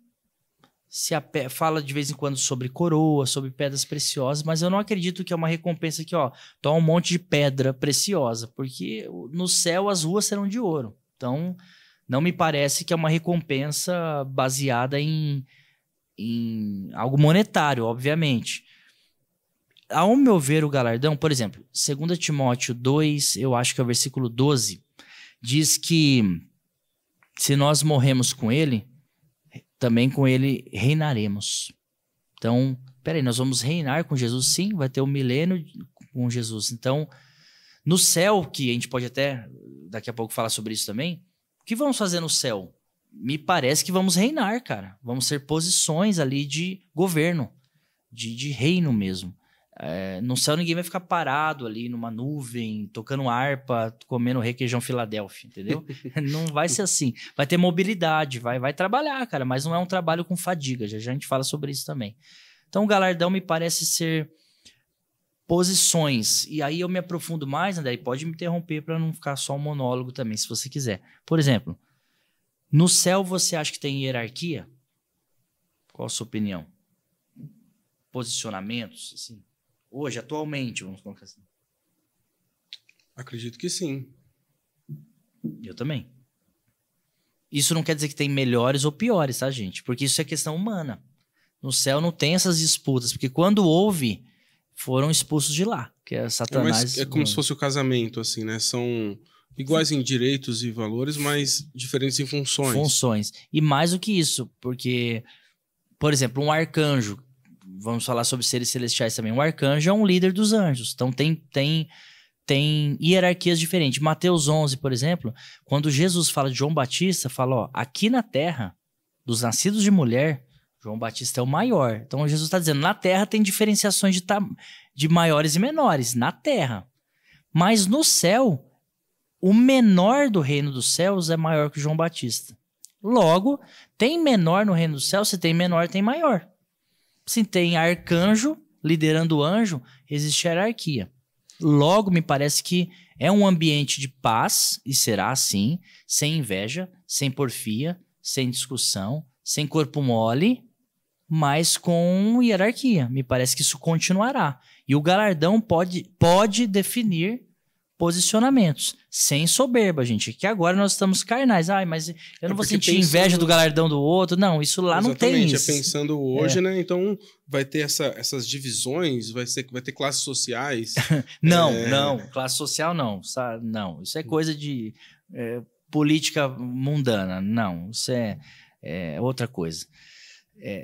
fala de vez em quando sobre coroa, sobre pedras preciosas, mas eu não acredito que é uma recompensa que, toma um monte de pedra preciosa, porque no céu as ruas serão de ouro. Então, não me parece que é uma recompensa baseada em algo monetário, obviamente. Ao meu ver, o galardão, por exemplo, 2 Timóteo 2, eu acho que é o versículo 12, diz que se nós morremos com ele, também com ele reinaremos. Então, peraí, nós vamos reinar com Jesus? Sim, vai ter um milênio com Jesus. Então, no céu, que a gente pode até daqui a pouco falar sobre isso também, o que vamos fazer no céu? Me parece que vamos reinar, cara. Vamos ser posições ali de governo, de reino mesmo. No céu ninguém vai ficar parado ali numa nuvem, tocando harpa, comendo requeijão Filadélfia, entendeu? Não vai ser assim. Vai ter mobilidade, vai trabalhar, cara, mas não é um trabalho com fadiga, já a gente fala sobre isso também. Então o galardão me parece ser posições, e aí eu me aprofundo mais, André, e pode me interromper para não ficar só um monólogo também, se você quiser. Por exemplo, no céu você acha que tem hierarquia? Qual a sua opinião? Posicionamentos, assim? Hoje, atualmente, vamos colocar assim. Acredito que sim. Eu também. Isso não quer dizer que tem melhores ou piores, tá, gente? Porque isso é questão humana. No céu não tem essas disputas, porque quando houve, foram expulsos de lá, que é Satanás. É como se fosse o casamento, assim, né? São iguais em direitos e valores, mas diferentes em funções. Funções. E mais do que isso, porque, por exemplo, um arcanjo, vamos falar sobre seres celestiais também. O arcanjo é um líder dos anjos. Então, tem hierarquias diferentes. Mateus 11, por exemplo, quando Jesus fala de João Batista, fala, aqui na terra, dos nascidos de mulher, João Batista é o maior. Então, Jesus está dizendo, na terra tem diferenciações de maiores e menores, na terra. Mas no céu, o menor do reino dos céus é maior que João Batista. Logo, tem menor no reino dos céus, se tem menor, tem maior. Se tem arcanjo liderando o anjo, existe hierarquia. Logo, me parece que é um ambiente de paz, e será assim, sem inveja, sem porfia, sem discussão, sem corpo mole, mas com hierarquia. Me parece que isso continuará. E o galardão pode definir posicionamentos, sem soberba, gente. Que agora nós estamos carnais. Mas eu não vou sentir inveja do galardão do outro. Não, isso lá não tem isso. Pensando hoje, né? Então vai ter essas divisões, vai ter classes sociais. Não, classe social não. Não, isso é coisa de política mundana. Não, isso é outra coisa.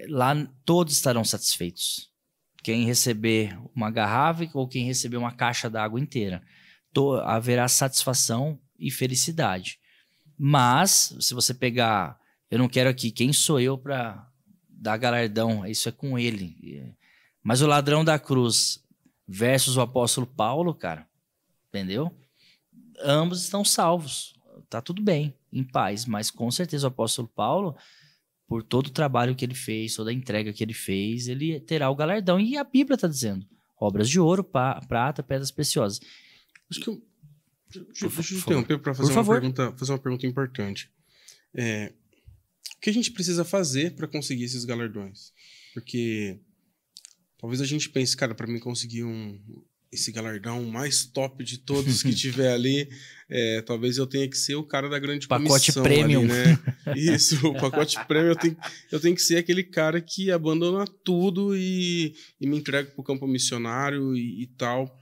Lá todos estarão satisfeitos. Quem receber uma garrafa ou quem receber uma caixa d'água inteira. Haverá satisfação e felicidade. Mas, se você pegar... Eu não quero aqui... Quem sou eu para dar galardão, isso é com ele. Mas o ladrão da cruz versus o apóstolo Paulo, cara, entendeu? Ambos estão salvos, tá tudo bem, em paz, mas com certeza o apóstolo Paulo, por todo o trabalho que ele fez, toda a entrega que ele fez, ele terá o galardão. E a Bíblia está dizendo, obras de ouro, prata, pedras preciosas. Acho que deixa eu interromper para fazer uma pergunta importante. O que a gente precisa fazer para conseguir esses galardões? Porque talvez a gente pense, cara, para mim conseguir esse galardão mais top de todos que tiver ali, talvez eu tenha que ser o cara da grande pacote comissão. Premium. Ali, né? Isso, o pacote Premium, eu tenho que ser aquele cara que abandona tudo e me entrega para o campo missionário e tal.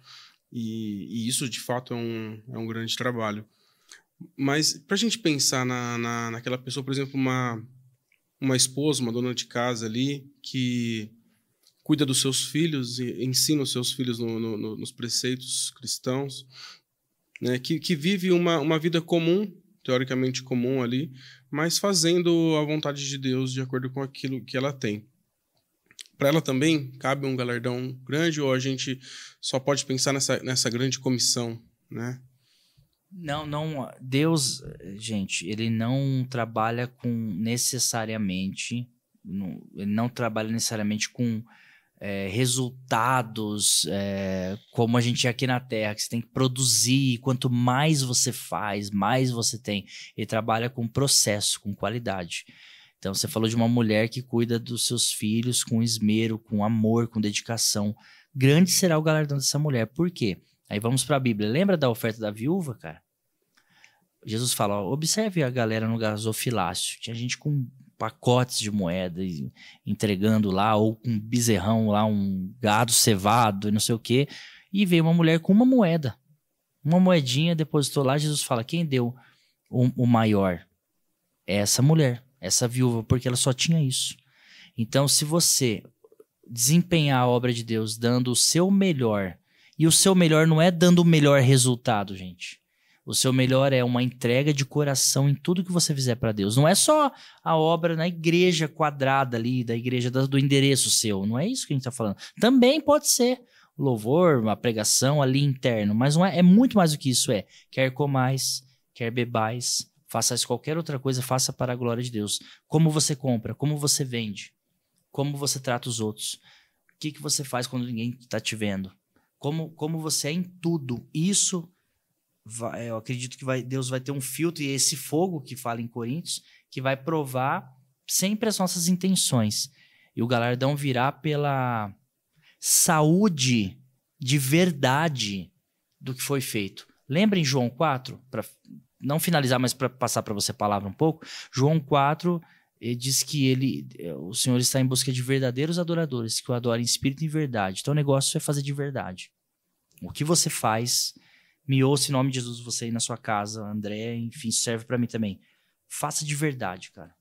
E isso, de fato, é um grande trabalho. Mas para a gente pensar naquela pessoa, por exemplo, uma esposa, uma dona de casa ali, que cuida dos seus filhos e ensina os seus filhos nos preceitos cristãos, né? Que vive uma vida comum, teoricamente comum ali, mas fazendo a vontade de Deus de acordo com aquilo que ela tem. Para ela também cabe um galardão grande, ou a gente só pode pensar nessa grande comissão, né? Não, Deus, gente, ele não trabalha com necessariamente, ele não trabalha necessariamente com resultados como a gente é aqui na Terra, que você tem que produzir, e quanto mais você faz, mais você tem. Ele trabalha com processo, com qualidade. Então, você falou de uma mulher que cuida dos seus filhos com esmero, com amor, com dedicação. Grande será o galardão dessa mulher. Por quê? Aí vamos para a Bíblia. Lembra da oferta da viúva, cara? Jesus fala, observe a galera no gasofilácio. Tinha gente com pacotes de moeda entregando lá, ou com um bezerrão lá, um gado cevado e não sei o quê. E veio uma mulher com uma moeda. Uma moedinha, depositou lá. Jesus fala, quem deu o maior? É essa mulher. Essa viúva, porque ela só tinha isso. Então, se você desempenhar a obra de Deus dando o seu melhor, e o seu melhor não é dando o melhor resultado, gente. O seu melhor é uma entrega de coração em tudo que você fizer para Deus. Não é só a obra na igreja quadrada ali, da igreja do endereço seu. Não é isso que a gente está falando. Também pode ser louvor, uma pregação ali interno, mas não é muito mais do que isso. Quer comais, quer bebais, façais qualquer outra coisa, faça para a glória de Deus. Como você compra, como você vende, como você trata os outros, o que você faz quando ninguém está te vendo, como você é em tudo. Isso, eu acredito que Deus vai ter um filtro, e esse fogo que fala em Coríntios, que vai provar sempre as nossas intenções. E o galardão virá pela saúde de verdade do que foi feito. Lembra em João 4, para não finalizar, mas para passar para você a palavra um pouco, João 4 diz que o Senhor está em busca de verdadeiros adoradores, que o adorem em espírito e em verdade. Então o negócio é fazer de verdade. O que você faz, me ouça em nome de Jesus, você aí na sua casa, André, enfim, serve para mim também. Faça de verdade, cara.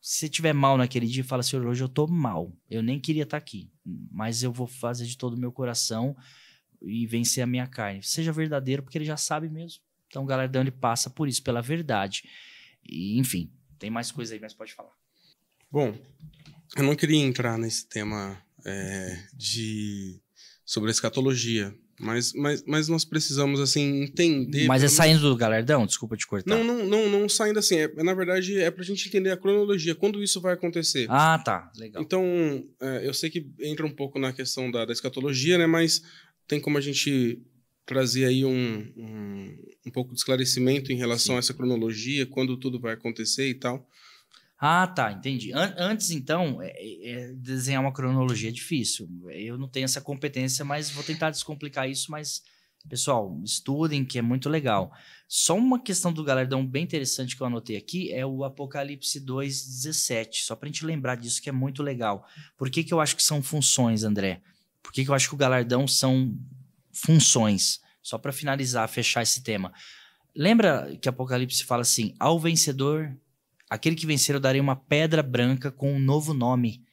Se você estiver mal naquele dia, fala, Senhor, hoje eu tô mal, eu nem queria estar aqui, mas eu vou fazer de todo o meu coração e vencer a minha carne. Seja verdadeiro, porque ele já sabe mesmo. Então o galardão ele passa por isso, pela verdade. E, enfim, tem mais coisa aí, mas pode falar. Bom, eu não queria entrar nesse tema sobre a escatologia, mas nós precisamos, assim, entender... Mas saindo do galardão? Desculpa te cortar. Não saindo assim. Na verdade, é pra gente entender a cronologia, quando isso vai acontecer. Ah, tá. Legal. Então, eu sei que entra um pouco na questão da escatologia, né? Mas tem como a gente trazer aí um pouco de esclarecimento em relação a essa cronologia, quando tudo vai acontecer e tal. Ah, tá, entendi. Antes, então, desenhar uma cronologia é difícil. Eu não tenho essa competência, mas vou tentar descomplicar isso. Mas, pessoal, estudem, que é muito legal. Só uma questão do galardão bem interessante que eu anotei aqui é o Apocalipse 2:17. Só para a gente lembrar disso, que é muito legal. Por que eu acho que são funções, André? Por que eu acho que o galardão são funções? Só para finalizar, fechar esse tema. Lembra que Apocalipse fala assim, ao vencedor... Aquele que vencer eu darei uma pedra branca com um novo nome,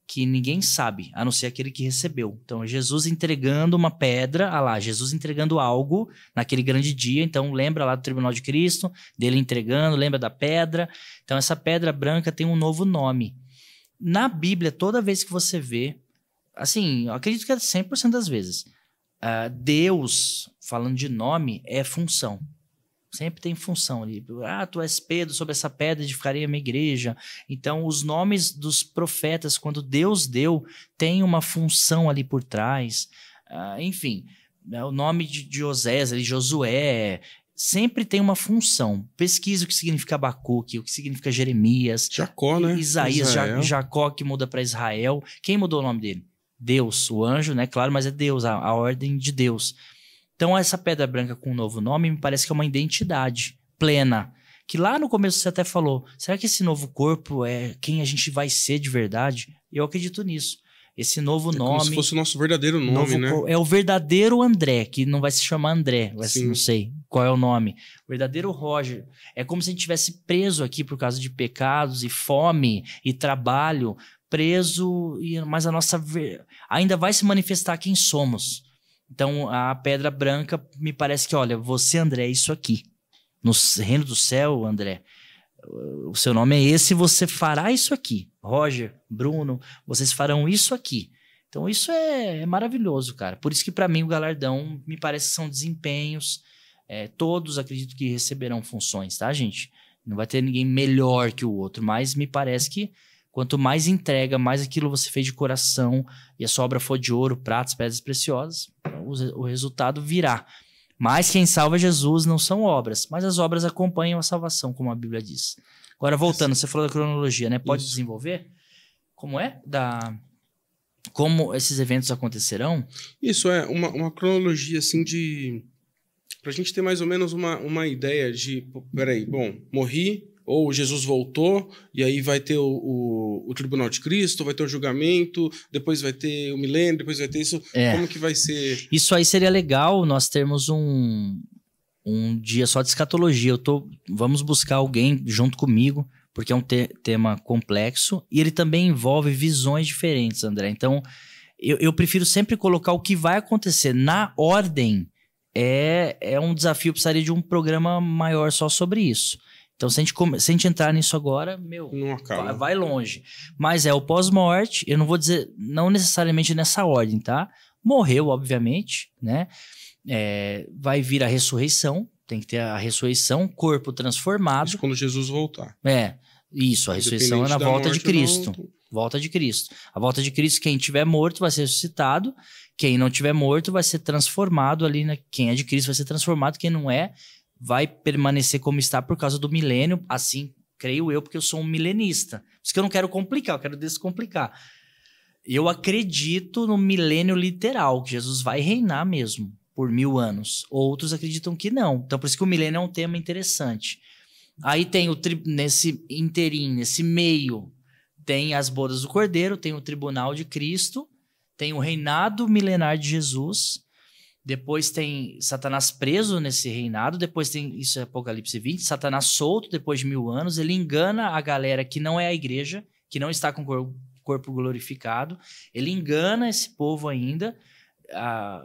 que ninguém sabe, a não ser aquele que recebeu. Então, Jesus entregando uma pedra, Jesus entregando algo naquele grande dia. Então, lembra lá do tribunal de Cristo, dele entregando, lembra da pedra. Então, essa pedra branca tem um novo nome. Na Bíblia, toda vez que você vê, assim, eu acredito que é 100% das vezes, Deus, falando de nome, é função. Sempre tem função ali. Tu és Pedro, sobre essa pedra edificarei a minha igreja. Então, os nomes dos profetas, quando Deus deu, tem uma função ali por trás. Enfim, o nome de Osés, ali, Josué, sempre tem uma função. Pesquisa o que significa Abacuque, o que significa Jeremias. Jacó, né? Isaías, Jacó que muda para Israel. Quem mudou o nome dele? Deus, o anjo, né? Claro, mas é Deus, a ordem de Deus. Então, essa pedra branca com um novo nome me parece que é uma identidade plena. Que lá no começo você até falou, será que esse novo corpo é quem a gente vai ser de verdade? Eu acredito nisso. Esse novo nome... Como se fosse o nosso verdadeiro nome, né? É o verdadeiro André, que não vai se chamar André, não sei qual é o nome. O verdadeiro Roger. É como se a gente estivesse preso aqui por causa de pecados e fome e trabalho. Preso, mas a nossa... ainda vai se manifestar quem somos. Então, a pedra branca me parece que, olha, você, André, é isso aqui. No reino do céu, André, o seu nome é esse e você fará isso aqui. Roger, Bruno, vocês farão isso aqui. Então, isso é maravilhoso, cara. Por isso que, para mim, o galardão me parece que são desempenhos. Todos acredito que receberão funções, tá, gente? Não vai ter ninguém melhor que o outro, mas me parece que quanto mais entrega, mais aquilo você fez de coração e a sua obra for de ouro, pratos, pedras preciosas, o resultado virá. Mas quem salva Jesus não são obras, mas as obras acompanham a salvação, como a Bíblia diz. Agora, voltando, você falou da cronologia, né? Pode desenvolver? Como é? Como esses eventos acontecerão? Isso, uma cronologia, assim, pra gente ter mais ou menos uma ideia de... Peraí, morri... Ou Jesus voltou, e aí vai ter o tribunal de Cristo, vai ter o julgamento, depois vai ter o milênio, depois vai ter isso. Como que vai ser? Isso aí seria legal, nós termos um dia só de escatologia. Vamos buscar alguém junto comigo, porque é um tema complexo, e ele também envolve visões diferentes, André. Então, eu prefiro sempre colocar o que vai acontecer na ordem. É um desafio, precisaria de um programa maior só sobre isso. Então, se a gente entrar nisso agora, não acaba. Vai longe. Mas o pós-morte, eu não vou dizer, não necessariamente nessa ordem, tá? Morreu, obviamente, né? Vai vir a ressurreição, tem que ter a ressurreição, corpo transformado. Isso quando Jesus voltar. Isso, a ressurreição é na volta de Cristo. Volta de Cristo. A volta de Cristo, quem tiver morto vai ser ressuscitado, quem não tiver morto vai ser transformado ali, quem é de Cristo vai ser transformado, quem não é, vai permanecer como está por causa do milênio, assim, creio eu, porque eu sou um milenista. Por isso que eu não quero complicar, eu quero descomplicar. Eu acredito no milênio literal, que Jesus vai reinar mesmo por 1000 anos. Outros acreditam que não. Então, por isso que o milênio é um tema interessante. Aí tem nesse inteirinho, nesse meio, tem as bodas do Cordeiro, tem o tribunal de Cristo, tem o reinado milenar de Jesus. Depois tem Satanás preso nesse reinado, depois tem, isso é Apocalipse 20, Satanás solto depois de 1000 anos, ele engana a galera que não é a igreja, que não está com o corpo glorificado, ele engana esse povo ainda,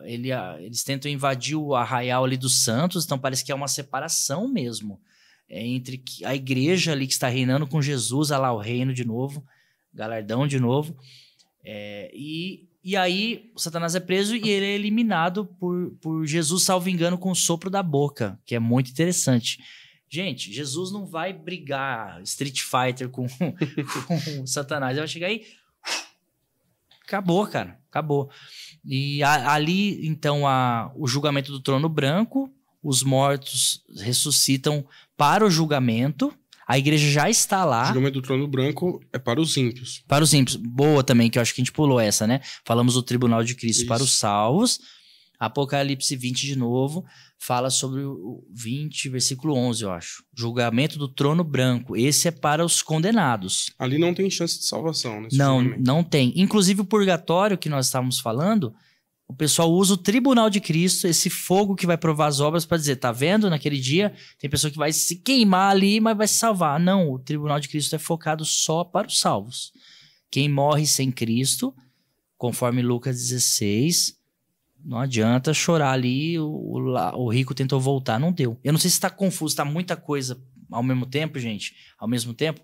eles tentam invadir o arraial ali dos santos, então parece que é uma separação mesmo, entre a igreja ali que está reinando com Jesus, lá o reino de novo, galardão de novo, e aí, o Satanás é preso e ele é eliminado por Jesus, salvo engano, com o sopro da boca, que é muito interessante. Gente, Jesus não vai brigar Street Fighter com Satanás. Ele vai chegar aí... Acabou, cara. Acabou. E ali, então, o julgamento do trono branco, os mortos ressuscitam para o julgamento... A igreja já está lá. O julgamento do trono branco é para os ímpios. Para os ímpios. Boa também, que eu acho que a gente pulou essa, né? Falamos do tribunal de Cristo para os salvos. Apocalipse 20 de novo fala sobre o 20, versículo 11, eu acho. Julgamento do trono branco. Esse é para os condenados. Ali não tem chance de salvação, né? Não tem. Inclusive o purgatório que nós estávamos falando, o pessoal usa o tribunal de Cristo, esse fogo que vai provar as obras para dizer, tá vendo? Naquele dia tem pessoa que vai se queimar ali, mas vai se salvar. Não, o tribunal de Cristo é focado só para os salvos. Quem morre sem Cristo, conforme Lucas 16, não adianta chorar ali, o rico tentou voltar, não deu. Eu não sei se está confuso, está muita coisa ao mesmo tempo, gente. Ao mesmo tempo,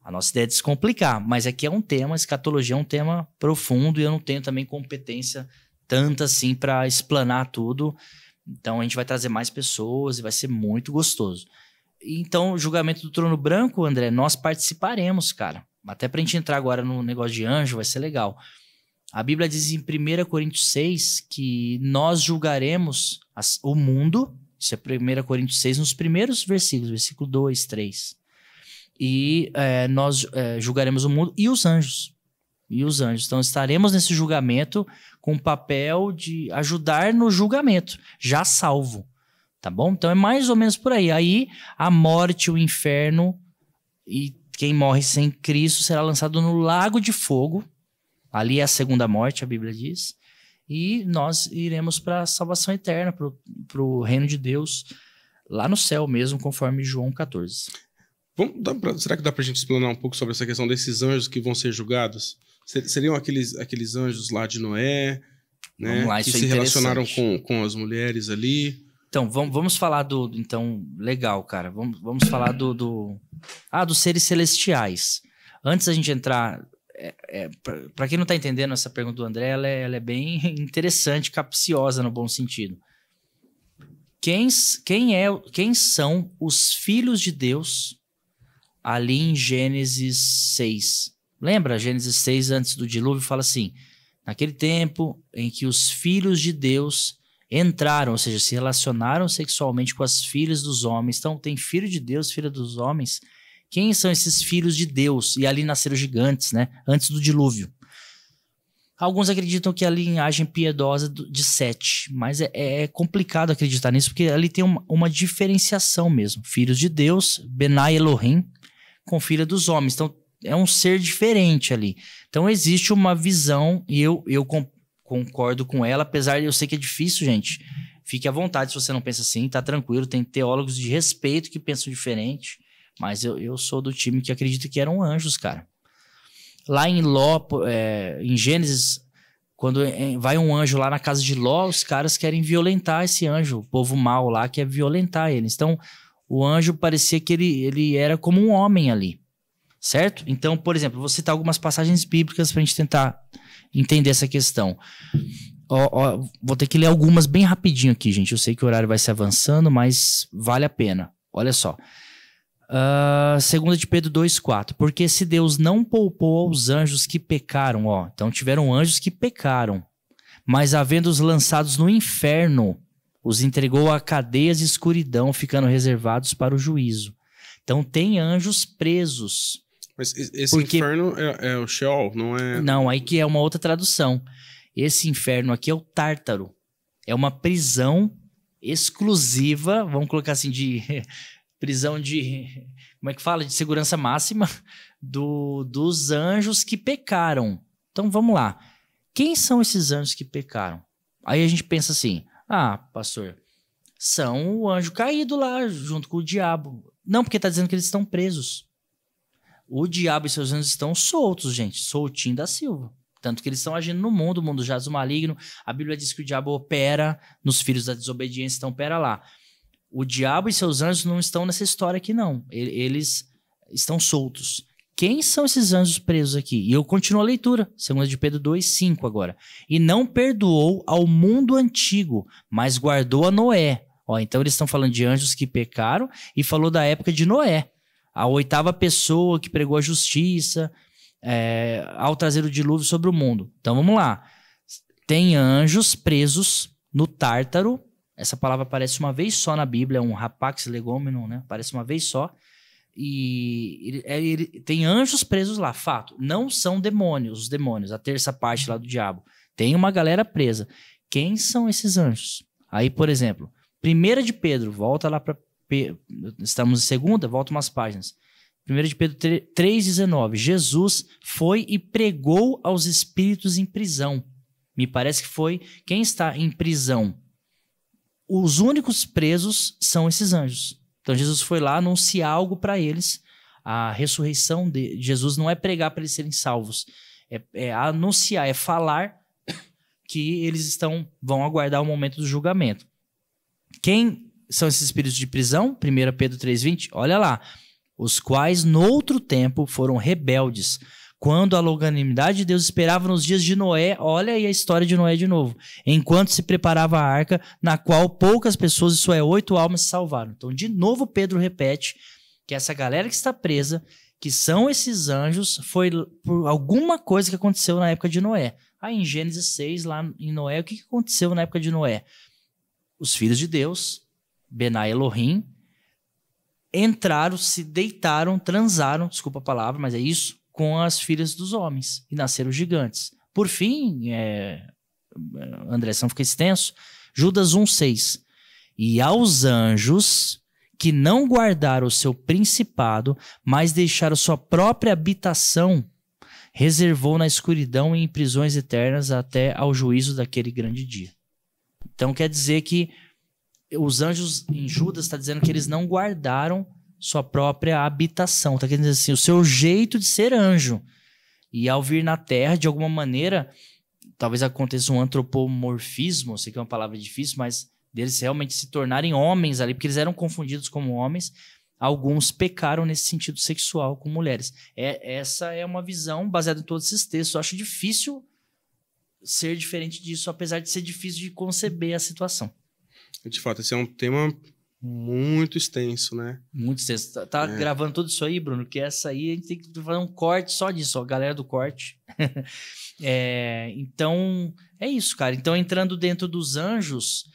A nossa ideia é descomplicar, mas aqui é um tema, escatologia é um tema profundo e eu não tenho também competência tanta assim para explanar tudo. Então a gente vai trazer mais pessoas e vai ser muito gostoso. Então, o julgamento do trono branco, André, nós participaremos, cara. Até pra gente entrar agora no negócio de anjo, vai ser legal. A Bíblia diz em 1 Coríntios 6 que nós julgaremos o mundo, isso é 1 Coríntios 6, nos primeiros versículos, versículo 2, 3. E nós julgaremos o mundo e os anjos. E os anjos. Então, estaremos nesse julgamento com o papel de ajudar no julgamento, já salvo. Tá bom? Então, é mais ou menos por aí. Aí, a morte, o inferno e quem morre sem Cristo será lançado no lago de fogo. Ali é a segunda morte, a Bíblia diz. E nós iremos para a salvação eterna, para o reino de Deus, lá no céu mesmo, conforme João 14. Será que dá para a gente explanar um pouco sobre essa questão desses anjos que vão ser julgados? Seriam aqueles anjos lá de Noé, né? Vamos lá, que isso se é relacionaram com as mulheres ali? Então, vamos falar do... Então, legal, cara. Vamos falar dos seres celestiais. Antes da gente entrar... Para quem não está entendendo essa pergunta do André, ela é bem interessante, capciosa no bom sentido. Quem são os filhos de Deus ali em Gênesis 6? Lembra? Gênesis 6, antes do dilúvio, fala assim: naquele tempo em que os filhos de Deus entraram, ou seja, se relacionaram sexualmente com as filhas dos homens. Então, tem filho de Deus, filha dos homens. Quem são esses filhos de Deus? E ali nasceram gigantes, né? Antes do dilúvio. Alguns acreditam que é a linhagem piedosa de Sete, mas é complicado acreditar nisso, porque ali tem uma diferenciação mesmo. Filhos de Deus, Benai Elohim, com filha dos homens. Então, é um ser diferente ali. Então, existe uma visão, e eu concordo com ela, apesar de eu sei que é difícil, gente. Fique à vontade se você não pensa assim, tá tranquilo. Tem teólogos de respeito que pensam diferente, mas eu sou do time que acredita que eram anjos, cara. Lá em Ló, em Gênesis, quando vai um anjo lá na casa de Ló, os caras querem violentar esse anjo, o povo mau lá quer violentar eles. Então, o anjo parecia que ele era como um homem ali, certo? Então, por exemplo, vou citar algumas passagens bíblicas pra gente tentar entender essa questão. Vou ter que ler algumas bem rapidinho aqui, gente. Eu sei que o horário vai se avançando, mas vale a pena. Olha só. 2 de Pedro 2,4. Porque se Deus não poupou aos anjos que pecaram, então tiveram anjos que pecaram, mas havendo-os lançados no inferno, os entregou a cadeias de escuridão, ficando reservados para o juízo. Então tem anjos presos. Mas esse inferno é o Sheol, não é? Não, aí que é uma outra tradução. Esse inferno aqui é o Tártaro. É uma prisão exclusiva, vamos colocar assim, de prisão de... Como é que fala? De segurança máxima dos anjos que pecaram. Então vamos lá. Quem são esses anjos que pecaram? Aí a gente pensa assim, pastor, são o anjo caído lá junto com o diabo. Não, porque está dizendo que eles estão presos. O diabo e seus anjos estão soltos, gente. Soltinho da Silva. Tanto que eles estão agindo no mundo, o mundo jaz do maligno. A Bíblia diz que o diabo opera nos filhos da desobediência, então opera lá. O diabo e seus anjos não estão nessa história aqui, não. Eles estão soltos. Quem são esses anjos presos aqui? E eu continuo a leitura. 2 de Pedro 2,5 agora. E não perdoou ao mundo antigo, mas guardou a Noé. Então eles estão falando de anjos que pecaram e falou da época de Noé. A 8ª pessoa que pregou a justiça ao trazer o dilúvio sobre o mundo. Então vamos lá. Tem anjos presos no Tártaro. Essa palavra aparece uma vez só na Bíblia, é um rapax legomenon, né? Aparece uma vez só. E ele tem anjos presos lá, fato. Não são demônios, os demônios, a terça parte lá do diabo. Tem uma galera presa. Quem são esses anjos? Aí, por exemplo, 1 de Pedro, volta lá para... Estamos em 2ª, volta umas páginas. 1 de Pedro 3,19. Jesus foi e pregou aos espíritos em prisão. Me parece que foi quem está em prisão. Os únicos presos são esses anjos. Então Jesus foi lá anunciar algo para eles. A ressurreição de Jesus não é pregar para eles serem salvos. É anunciar, é falar que eles vão aguardar o momento do julgamento. Quem são esses espíritos de prisão? 1 Pedro 3,20. Olha lá. os quais noutro tempo foram rebeldes, quando a longanimidade de Deus esperava nos dias de Noé. Olha aí a história de Noé de novo. Enquanto se preparava a arca, na qual poucas pessoas, isso é, 8 almas, se salvaram. Então, de novo, Pedro repete que essa galera que está presa, que são esses anjos, foi por alguma coisa que aconteceu na época de Noé. Aí em Gênesis 6, lá em Noé, o que aconteceu na época de Noé? Os filhos de Deus, Benai Elohim, entraram, se deitaram, transaram, desculpa a palavra, mas é isso, com as filhas dos homens, e nasceram gigantes. Por fim, André, se não fica extenso, Judas 1,6. E aos anjos que não guardaram o seu principado, mas deixaram sua própria habitação, reservou na escuridão e em prisões eternas até ao juízo daquele grande dia. Então quer dizer que os anjos em Judas está dizendo que eles não guardaram sua própria habitação. Está querendo dizer assim, o seu jeito de ser anjo. E ao vir na Terra, de alguma maneira, talvez aconteça um antropomorfismo, sei que é uma palavra difícil, mas deles realmente se tornarem homens ali, porque eles eram confundidos como homens. Alguns pecaram nesse sentido sexual com mulheres. Essa é uma visão baseada em todos esses textos. Eu acho difícil ser diferente disso, apesar de ser difícil de conceber a situação. De fato, esse é um tema muito extenso, né? Muito extenso. Tá gravando tudo isso aí, Bruno? Que essa aí a gente tem que fazer um corte só disso, ó, galera do corte. Então, é isso, cara. Então, entrando dentro dos anjos,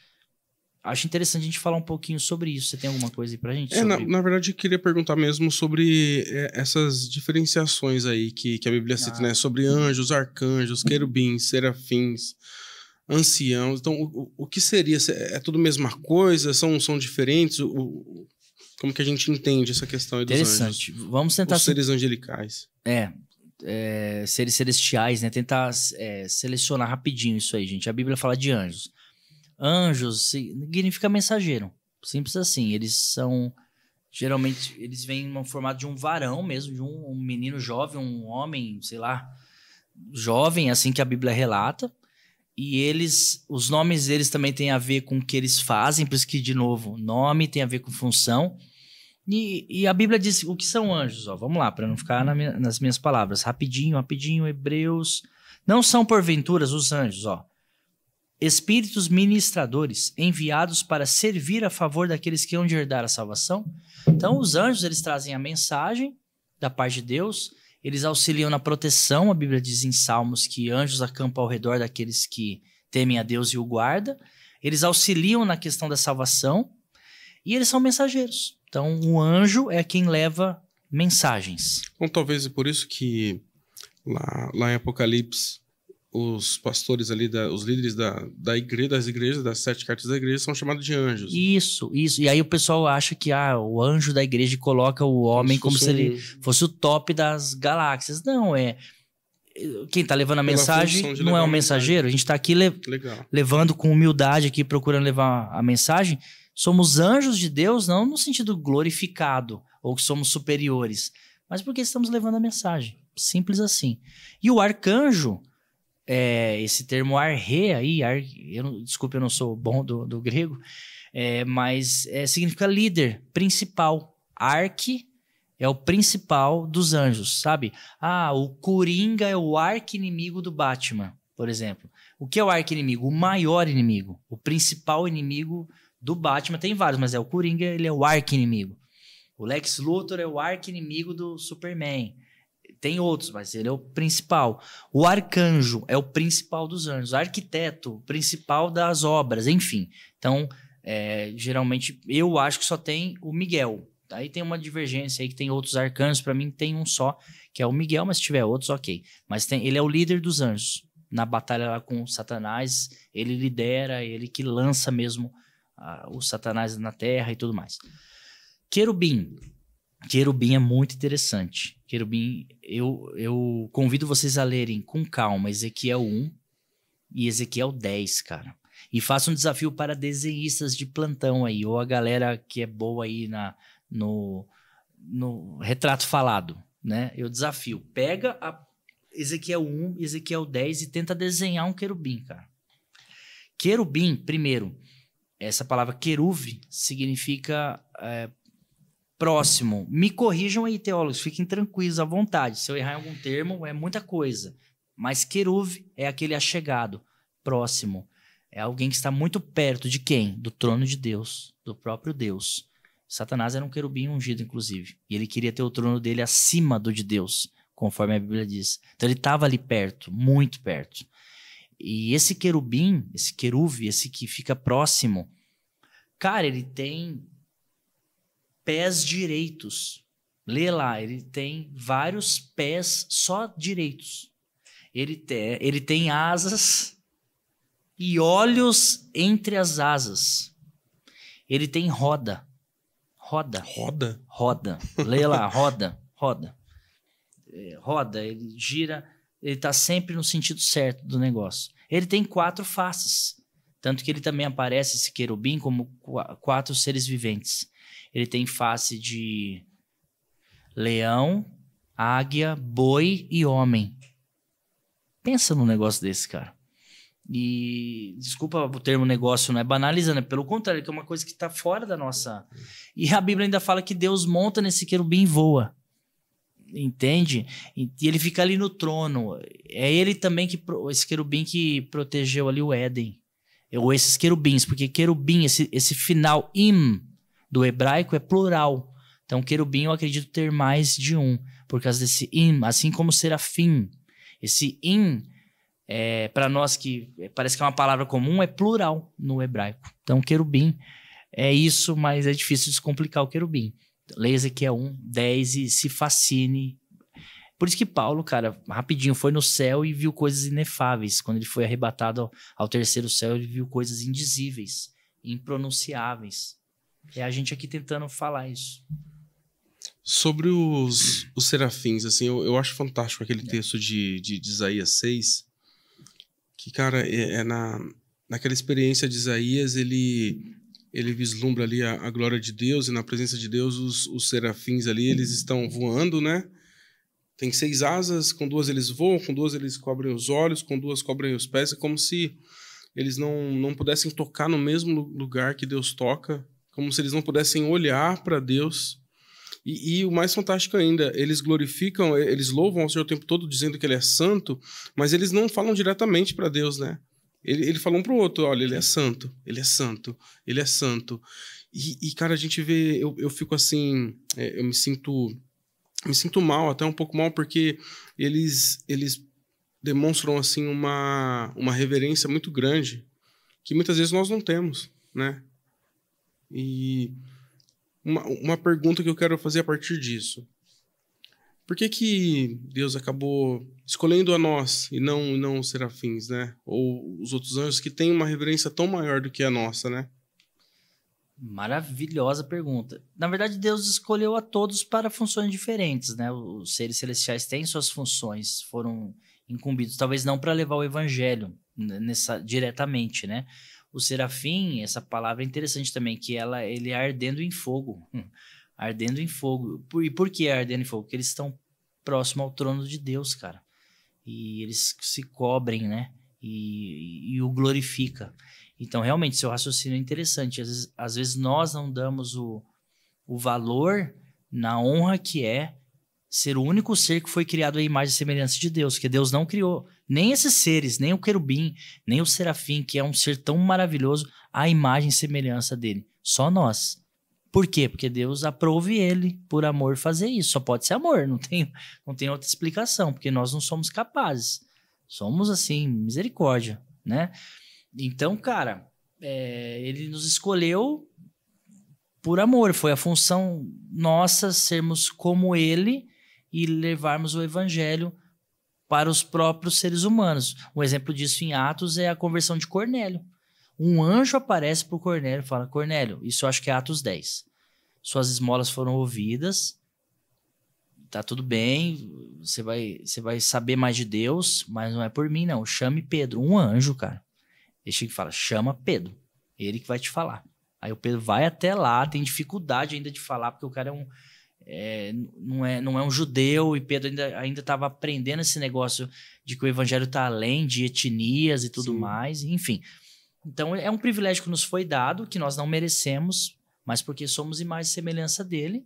acho interessante a gente falar um pouquinho sobre isso. Você tem alguma coisa aí pra gente? Na verdade, eu queria perguntar mesmo sobre essas diferenciações aí que a Bíblia cita, né? Sobre anjos, arcanjos, querubins, serafins, anciãos. Então, o que seria? É tudo a mesma coisa? São diferentes? Como que a gente entende essa questão aí dos anjos? Interessante. Vamos tentar... Os seres angelicais. Seres celestiais, né? Tentar selecionar rapidinho isso aí, gente. A Bíblia fala de anjos. Anjos significa mensageiro. Simples assim. Eles são... Geralmente, eles vêm no formato de um varão mesmo, de um menino jovem, um homem, sei lá, jovem, assim que a Bíblia relata. E os nomes deles também têm a ver com o que eles fazem, por isso que, de novo, nome tem a ver com função. E a Bíblia diz o que são anjos, ó. Vamos lá, para não ficar nas minhas palavras. Rapidinho, Hebreus. Não são porventura os anjos, ó. Espíritos ministradores enviados para servir a favor daqueles que hão de herdar a salvação. Então, os anjos, eles trazem a mensagem da parte de Deus. Eles auxiliam na proteção, a Bíblia diz em Salmos que anjos acampam ao redor daqueles que temem a Deus e o guardam. Eles auxiliam na questão da salvação e eles são mensageiros. Então, o anjo é quem leva mensagens. Então, talvez é por isso que lá em Apocalipse, os pastores ali, os líderes das igrejas, das 7 cartas da igreja, são chamados de anjos. Isso. E aí o pessoal acha que o anjo da igreja coloca o homem como se ele fosse o top das galáxias. Não, quem está levando a mensagem não é um mensageiro. A gente está aqui levando com humildade, aqui procurando levar a mensagem. Somos anjos de Deus, não no sentido glorificado, ou que somos superiores, mas porque estamos levando a mensagem. Simples assim. E o arcanjo... esse termo arre aí, desculpe, eu não sou bom do grego, mas significa líder, principal. Arque é o principal dos anjos, sabe? O Coringa é o arqui-inimigo do Batman, por exemplo. O que é o arqui-inimigo? O maior inimigo, o principal inimigo do Batman. Tem vários, mas o Coringa, ele é o arqui-inimigo. O Lex Luthor é o arqui-inimigo do Superman. Tem outros, mas ele é o principal. O arcanjo é o principal dos anjos. O arquiteto, o principal das obras, enfim. Então, geralmente, eu acho que só tem o Miguel. Aí tem uma divergência aí que tem outros arcanjos. Para mim, tem um só, que é o Miguel, mas se tiver outros, ok. Mas ele é o líder dos anjos. Na batalha lá com o Satanás, ele lidera, ele que lança mesmo o Satanás na terra e tudo mais. Querubim é muito interessante. Querubim, eu convido vocês a lerem com calma Ezequiel 1 e Ezequiel 10, cara. E faça um desafio para desenhistas de plantão aí, ou a galera que é boa aí no retrato falado, né? Eu desafio. Pega Ezequiel 1 e Ezequiel 10 e tenta desenhar um querubim, cara. Querubim, primeiro, essa palavra queruve significa... próximo. Me corrijam aí, teólogos, fiquem tranquilos, à vontade. Se eu errar em algum termo, é muita coisa. Mas queruv é aquele achegado, próximo. É alguém que está muito perto de quem? Do trono de Deus, do próprio Deus. Satanás era um querubim ungido, inclusive. E ele queria ter o trono dele acima do de Deus, conforme a Bíblia diz. Então ele estava ali perto, muito perto. E esse querubim, esse queruv, esse que fica próximo, cara, ele tem pés direitos. Lê lá, ele tem vários pés só direitos. Ele tem asas e olhos entre as asas. Ele tem roda. Roda? Roda. Lê lá, roda. Roda, ele gira, ele está sempre no sentido certo do negócio. Ele tem 4 faces. Tanto que ele também aparece, esse querubim, como 4 seres viventes. Ele tem face de leão, águia, boi e homem. Pensa num negócio desse, cara. E, desculpa o termo negócio, não é banalizando, é pelo contrário, que é uma coisa que está fora da nossa... E a Bíblia ainda fala que Deus monta nesse querubim e voa. Entende? E ele fica ali no trono. É ele também, esse querubim que protegeu ali o Éden. Ou esses querubins, porque querubim, esse final im do hebraico é plural. Então, querubim eu acredito ter mais de um, por causa desse im, assim como serafim. Esse im, para nós que parece que é uma palavra comum, é plural no hebraico. Então, querubim é isso, mas é difícil descomplicar o querubim. Leia Ezequiel 1:10 e se fascine. Por isso que Paulo, cara, rapidinho foi no céu e viu coisas inefáveis. Quando ele foi arrebatado ao terceiro céu, ele viu coisas indizíveis, impronunciáveis. É a gente aqui tentando falar isso. Sobre os serafins, assim, eu acho fantástico aquele texto de Isaías 6, que, cara, naquela experiência de Isaías, ele vislumbra ali a glória de Deus, e na presença de Deus os serafins ali, eles estão voando, né? Tem 6 asas, com 2 eles voam, com 2 eles cobrem os olhos, com 2 cobrem os pés. É como se eles não pudessem tocar no mesmo lugar que Deus toca, como se eles não pudessem olhar para Deus. E o mais fantástico ainda, eles glorificam, eles louvam ao Senhor o tempo todo dizendo que Ele é santo, mas eles não falam diretamente para Deus, né? Ele fala um para o outro, olha, Ele é santo, Ele é santo, Ele é santo. E cara, a gente vê, eu fico assim, eu me sinto mal, até um pouco mal, porque eles demonstram assim uma reverência muito grande, que muitas vezes nós não temos, né? E uma pergunta que eu quero fazer a partir disso: por que Deus acabou escolhendo a nós e não os serafins, né? Ou os outros anjos que têm uma reverência tão maior do que a nossa, né? Maravilhosa pergunta. Na verdade, Deus escolheu a todos para funções diferentes, né? Os seres celestiais têm suas funções, foram incumbidos, talvez não para levar o evangelho diretamente, né? O serafim, essa palavra é interessante também, que ele é ardendo em fogo. Ardendo em fogo. E por que ardendo em fogo? Porque eles estão próximo ao trono de Deus, cara. E eles se cobrem, né? E o glorifica. Então, realmente, seu raciocínio é interessante. Às vezes nós não damos o valor na honra que é ser o único ser que foi criado à imagem e semelhança de Deus, que Deus não criou nem esses seres, nem o querubim, nem o serafim, que é um ser tão maravilhoso, à imagem e semelhança dele. Só nós. Por quê? Porque Deus aprove ele, por amor, fazer isso. Só pode ser amor, não tem outra explicação, porque nós não somos capazes. Somos, assim, misericórdia, né? Então, cara, ele nos escolheu por amor. Foi a função nossa sermos como ele e levarmos o evangelho para os próprios seres humanos. Um exemplo disso em Atos é a conversão de Cornélio. Um anjo aparece para o Cornélio e fala: Cornélio, isso eu acho que é Atos 10. Suas esmolas foram ouvidas, tá tudo bem, você vai saber mais de Deus, mas não é por mim, não. Chame Pedro, um anjo, cara. Ele chega e fala: chama Pedro, ele que vai te falar. Aí o Pedro vai até lá, tem dificuldade ainda de falar, porque o cara não é um judeu, e Pedro ainda estava aprendendo esse negócio de que o evangelho está além de etnias e tudo mais, enfim. Então é um privilégio que nos foi dado, que nós não merecemos, mas porque somos imagem e semelhança dele,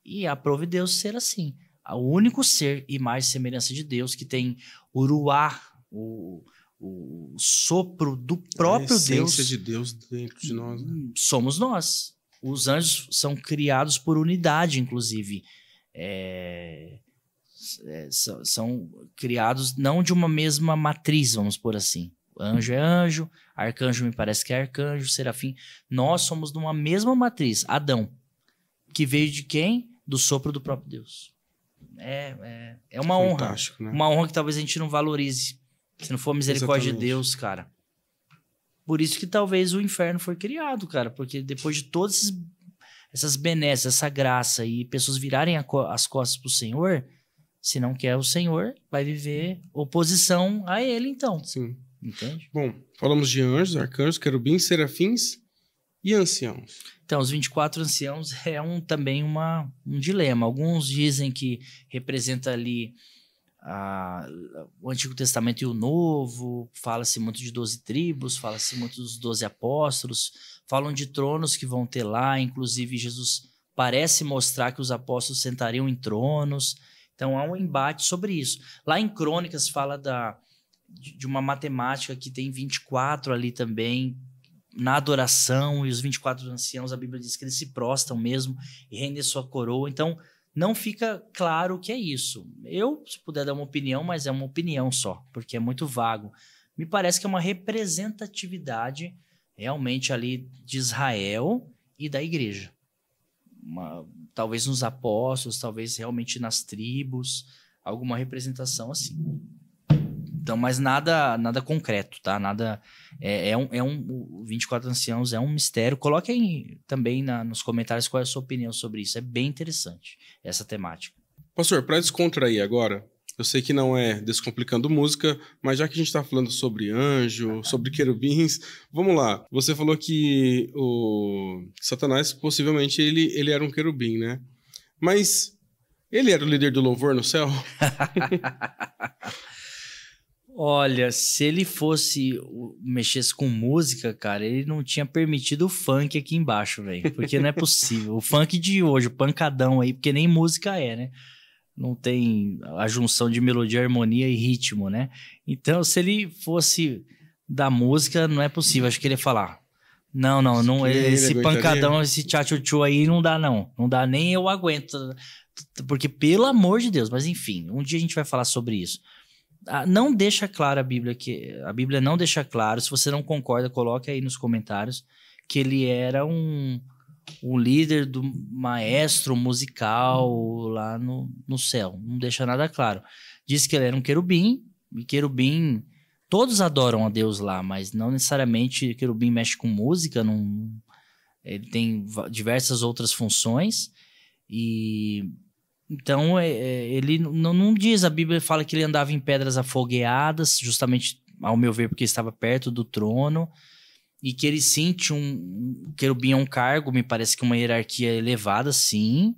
E aprove Deus ser assim. O único ser, imagem e semelhança de Deus, que tem o ruá, o sopro do próprio Deus. A essência de Deus dentro de nós. Né? Somos nós. Os anjos são criados por unidade, inclusive. São criados não de uma mesma matriz, vamos por assim. Anjo é anjo, arcanjo me parece que é arcanjo, serafim. Nós somos de uma mesma matriz, Adão, que veio de quem? Do sopro do próprio Deus. É uma honra. Né? Uma honra que talvez a gente não valorize. Se não for a misericórdia de Deus, cara. Por isso que talvez o inferno foi criado, cara. Porque depois de todas essas benesses, essa graça e pessoas virarem as costas pro Senhor, se não quer o Senhor, vai viver oposição a ele, então. Sim. Entende? Bom, falamos de anjos, arcanjos, querubins, serafins e anciãos. Então, os 24 anciãos é também um dilema. Alguns dizem que representa ali o Antigo Testamento e o Novo, fala-se muito de 12 tribos, fala-se muito dos 12 apóstolos, falam de tronos que vão ter lá, inclusive Jesus parece mostrar que os apóstolos sentariam em tronos. Então, há um embate sobre isso. Lá em Crônicas fala de uma matemática que tem 24 ali também, na adoração, e os 24 anciãos, a Bíblia diz que eles se prostam mesmo e rendem sua coroa. Então, não fica claro o que é isso. Eu, se puder dar uma opinião, mas é uma opinião só, porque é muito vago. Me parece que é uma representatividade realmente ali de Israel e da igreja. Talvez nos apóstolos, talvez realmente nas tribos, alguma representação assim. Então, mas nada concreto, tá? Nada. O 24 anciãos é um mistério. Coloque aí também nos comentários qual é a sua opinião sobre isso. É bem interessante essa temática. Pastor, para descontrair agora, eu sei que não é descomplicando música, mas já que a gente está falando sobre anjo, sobre querubins, vamos lá. Você falou que o Satanás, possivelmente, ele era um querubim, né? Mas ele era o líder do louvor no céu? Olha, se ele mexesse com música, cara, ele não tinha permitido o funk aqui embaixo, velho. Porque não é possível. O funk de hoje, o pancadão aí, porque nem música é, né? Não tem a junção de melodia, harmonia e ritmo, né? Então, se ele fosse da música, não é possível. Acho que ele ia falar, não esse pancadão, esse tchá-tchu-tchu aí não dá, não. Não dá, nem eu aguento. Porque, pelo amor de Deus, mas enfim, um dia a gente vai falar sobre isso. Não deixa claro a Bíblia não deixa claro, se você não concorda, coloque aí nos comentários, que ele era um líder do maestro musical lá no céu, não deixa nada claro. Diz que ele era um querubim, e querubim, todos adoram a Deus lá, mas não necessariamente querubim mexe com música, ele tem diversas outras funções, e... Então, ele não diz, a Bíblia fala que ele andava em pedras afogueadas, justamente, ao meu ver, porque estava perto do trono, e que ele sim tinha um querubim é um cargo, me parece que uma hierarquia elevada, sim,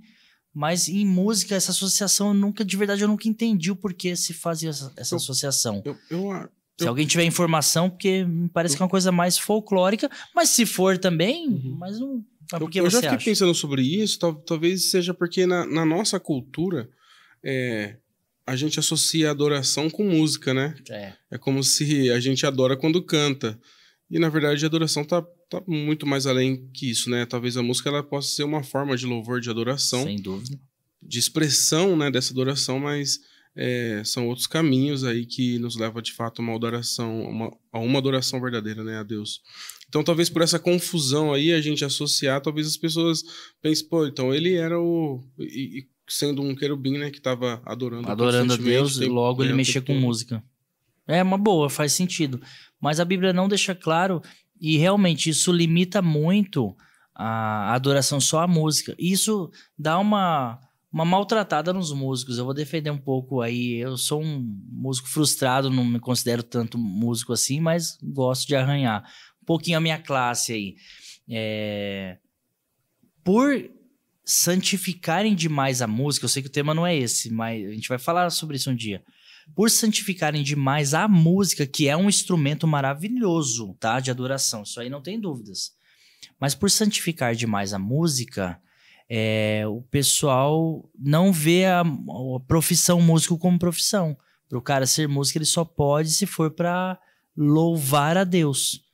mas em música, essa associação, de verdade, eu nunca entendi o porquê se fazia essa associação. Se alguém tiver informação, porque me parece que é uma coisa mais folclórica, mas se for também, mas não... Eu já fiquei pensando sobre isso, talvez seja porque na nossa cultura a gente associa a adoração com música, né? É como se a gente adora quando canta. E, na verdade, a adoração tá muito mais além que isso, né? Talvez a música ela possa ser uma forma de louvor, de adoração. Sem dúvida. De expressão, né, dessa adoração, mas são outros caminhos aí que nos levam, de fato, a uma adoração verdadeira, né, a Deus. Então, talvez por essa confusão aí, a gente associar, talvez as pessoas pensem, pô, então ele era sendo um querubim, né, que estava adorando a Deus, logo ele mexia com música. É uma boa, faz sentido. Mas a Bíblia não deixa claro, e realmente isso limita muito a adoração só à música. Isso dá uma maltratada nos músicos. Eu vou defender um pouco aí. Eu sou um músico frustrado, não me considero tanto músico assim, mas gosto de arranhar um pouquinho a minha classe aí. Por santificarem demais a música, eu sei que o tema não é esse, mas a gente vai falar sobre isso um dia. Por santificarem demais a música, que é um instrumento maravilhoso, tá? De adoração, isso aí não tem dúvidas. Mas por santificar demais a música, o pessoal não vê a profissão músico como profissão. Para o cara ser músico, ele só pode se for para louvar a Deus.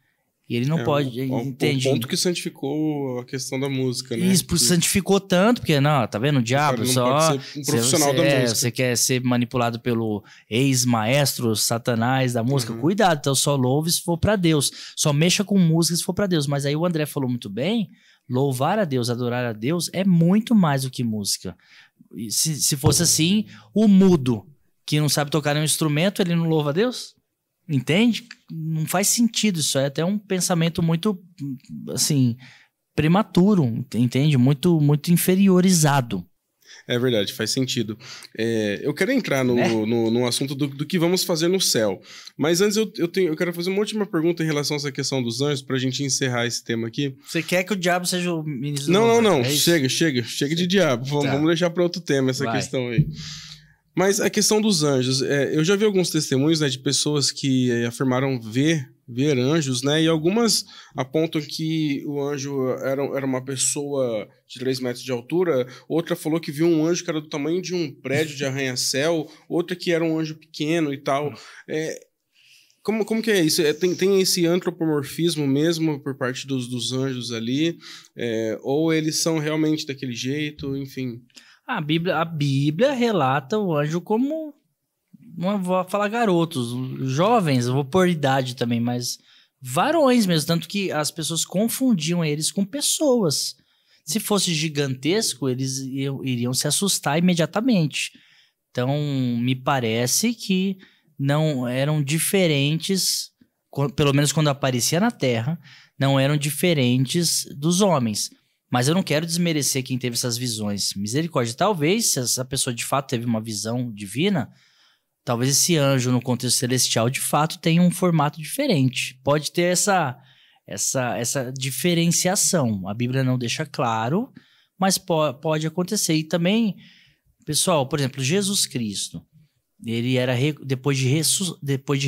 E ele não pode, entende? O ponto que santificou a questão da música, né? Isso, santificou tanto, porque, não, tá vendo? O diabo só... Pode ser um profissional da música. Você quer ser manipulado pelo ex-maestro Satanás da música? Cuidado, então só louve se for pra Deus. Só mexa com música se for pra Deus. Mas aí o André falou muito bem, louvar a Deus, adorar a Deus é muito mais do que música. Se fosse assim, o mudo, que não sabe tocar nenhum instrumento, ele não louva a Deus? Entende? Não faz sentido, isso é até um pensamento muito, assim, prematuro, entende? Muito, muito inferiorizado. É verdade, faz sentido. Eu quero entrar no assunto do que vamos fazer no céu. Mas antes eu quero fazer uma última pergunta em relação a essa questão dos anjos, pra gente encerrar esse tema aqui. Você quer que o diabo seja o ministro? Não. Chega de diabo. Vamos deixar para outro tema essa questão aí. Mas a questão dos anjos, eu já vi alguns testemunhos, né, de pessoas que afirmaram ver anjos, né, e algumas apontam que o anjo era uma pessoa de 3 metros de altura, outra falou que viu um anjo que era do tamanho de um prédio de arranha-céu, outra que era um anjo pequeno e tal. Como que é isso? Tem esse antropomorfismo mesmo por parte dos anjos ali? Ou eles são realmente daquele jeito, enfim... A Bíblia relata o anjo como, não vou falar garotos, jovens, eu vou pôr idade também, mas varões mesmo, tanto que as pessoas confundiam eles com pessoas. Se fosse gigantesco, eles iriam se assustar imediatamente. Então, me parece que não eram diferentes, pelo menos quando aparecia na Terra, não eram diferentes dos homens. Mas eu não quero desmerecer quem teve essas visões. Misericórdia. Talvez, se essa pessoa de fato teve uma visão divina, talvez esse anjo no contexto celestial de fato tenha um formato diferente. Pode ter essa diferenciação. A Bíblia não deixa claro, mas pode acontecer. E também, pessoal, por exemplo, Jesus Cristo, ele era depois de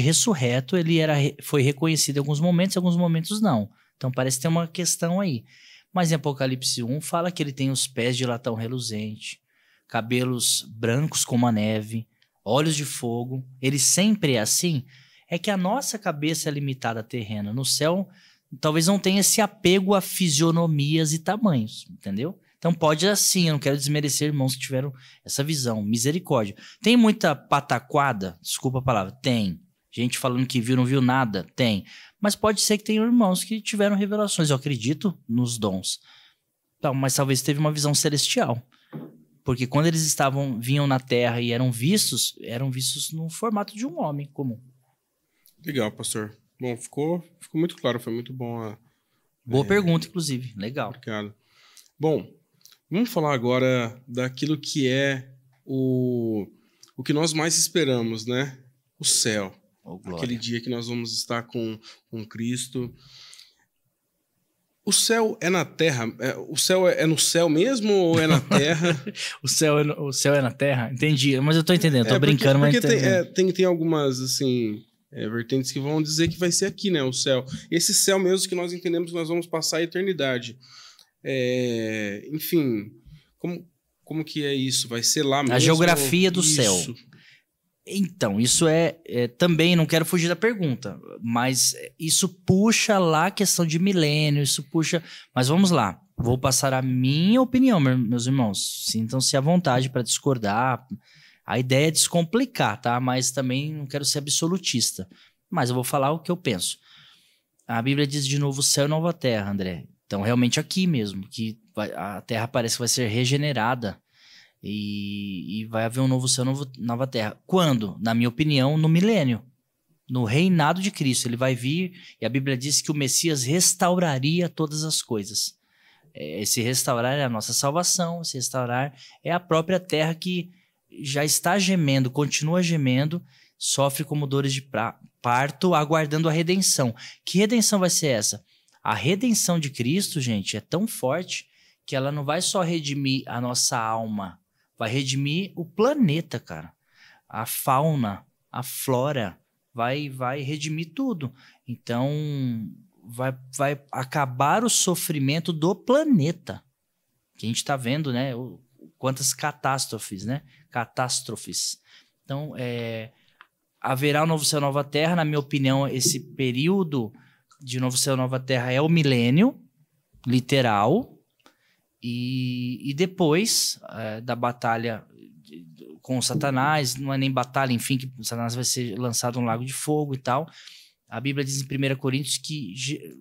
ressurreto, ele foi reconhecido em alguns momentos não. Então parece ter uma questão aí. Mas em Apocalipse 1 fala que ele tem os pés de latão reluzente, cabelos brancos como a neve, olhos de fogo. Ele sempre é assim. É que a nossa cabeça é limitada à terrena. No céu, talvez não tenha esse apego a fisionomias e tamanhos, entendeu? Então pode assim, eu não quero desmerecer irmãos que tiveram essa visão. Misericórdia. Tem muita pataquada? Desculpa a palavra. Tem. Gente falando que viu, não viu nada? Tem. Mas pode ser que tenham irmãos que tiveram revelações. Eu acredito nos dons. Então, mas talvez teve uma visão celestial. Porque quando eles vinham na Terra e eram vistos no formato de um homem comum. Legal, pastor. Bom, ficou muito claro, foi muito bom. Boa pergunta, inclusive. Legal. Obrigado. Bom, vamos falar agora daquilo que é o que nós mais esperamos, né? O céu. Oh, aquele dia que nós vamos estar com Cristo. O céu é na terra? O céu é no céu mesmo ou é na terra? O céu é na terra? Entendi, mas eu tô entendendo, tô brincando, mas tem algumas, assim, vertentes que vão dizer que vai ser aqui, né, o céu. Esse céu mesmo que nós entendemos que nós vamos passar a eternidade. Enfim, como que é isso? Vai ser lá mesmo? A geografia do céu. Então, isso também, não quero fugir da pergunta, mas isso puxa lá a questão de milênio, isso puxa... Mas vamos lá, vou passar a minha opinião, meus irmãos. Sintam-se à vontade para discordar. A ideia é descomplicar, tá? Mas também não quero ser absolutista. Mas eu vou falar o que eu penso. A Bíblia diz de novo céu e nova terra, André. Então, realmente aqui mesmo, que a terra parece que vai ser regenerada. E vai haver um novo céu, nova terra. Quando? Na minha opinião, no milênio. No reinado de Cristo. Ele vai vir e a Bíblia diz que o Messias restauraria todas as coisas. Esse restaurar é a nossa salvação. Esse restaurar é a própria terra que já está gemendo, continua gemendo, sofre como dores de parto, aguardando a redenção. Que redenção vai ser essa? A redenção de Cristo, gente, é tão forte que ela não vai só redimir a nossa alma, vai redimir o planeta, cara. A fauna, a flora, vai redimir tudo. Então, vai acabar o sofrimento do planeta. Que a gente está vendo, né? Quantas catástrofes, né? Catástrofes. Então, haverá um novo céu, nova terra. Na minha opinião, esse período de novo céu, nova terra é o milênio, literal. E depois da batalha com Satanás, não é nem batalha, enfim, que Satanás vai ser lançado no lago de fogo e tal. A Bíblia diz em 1 Coríntios que...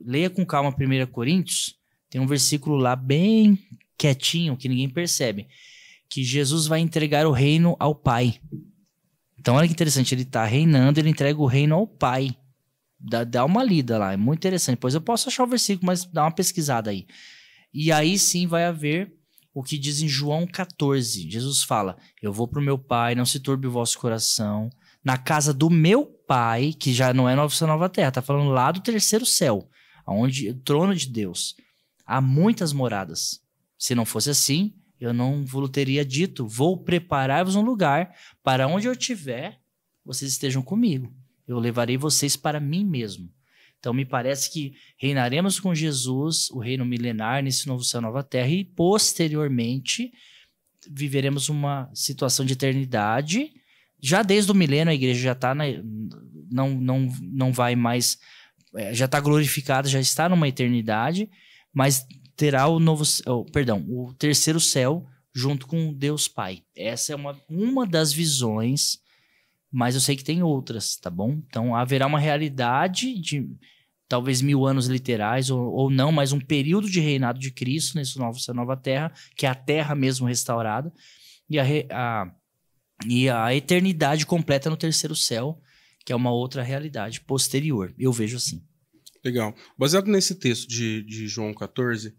Leia com calma 1 Coríntios. Tem um versículo lá bem quietinho, que ninguém percebe. Que Jesus vai entregar o reino ao Pai. Então, olha que interessante. Ele está reinando, ele entrega o reino ao Pai. Dá uma lida lá, é muito interessante. Depois eu posso achar o versículo, mas dá uma pesquisada aí. E aí sim vai haver o que diz em João 14. Jesus fala, eu vou para o meu Pai, não se turbe o vosso coração. Na casa do meu Pai, que já não é novo céu, nova terra, está falando lá do terceiro céu, onde o trono de Deus. Há muitas moradas. Se não fosse assim, eu não vos teria dito, vou preparar-vos um lugar para onde eu estiver, vocês estejam comigo. Eu levarei vocês para mim mesmo. Então, me parece que reinaremos com Jesus, o reino milenar, nesse novo céu, nova terra, e posteriormente viveremos uma situação de eternidade. Já desde o milênio, a igreja já está, não vai mais, já está glorificada, já está numa eternidade, mas terá o terceiro céu junto com Deus Pai. Essa é uma das visões, mas eu sei que tem outras, tá bom? Então, haverá uma realidade de talvez 1000 anos literais, ou não, mas um período de reinado de Cristo nesse novo céu, nova terra, que é a terra mesmo restaurada, e a eternidade completa no terceiro céu, que é uma outra realidade posterior. Eu vejo assim. Legal. Baseado nesse texto de João 14,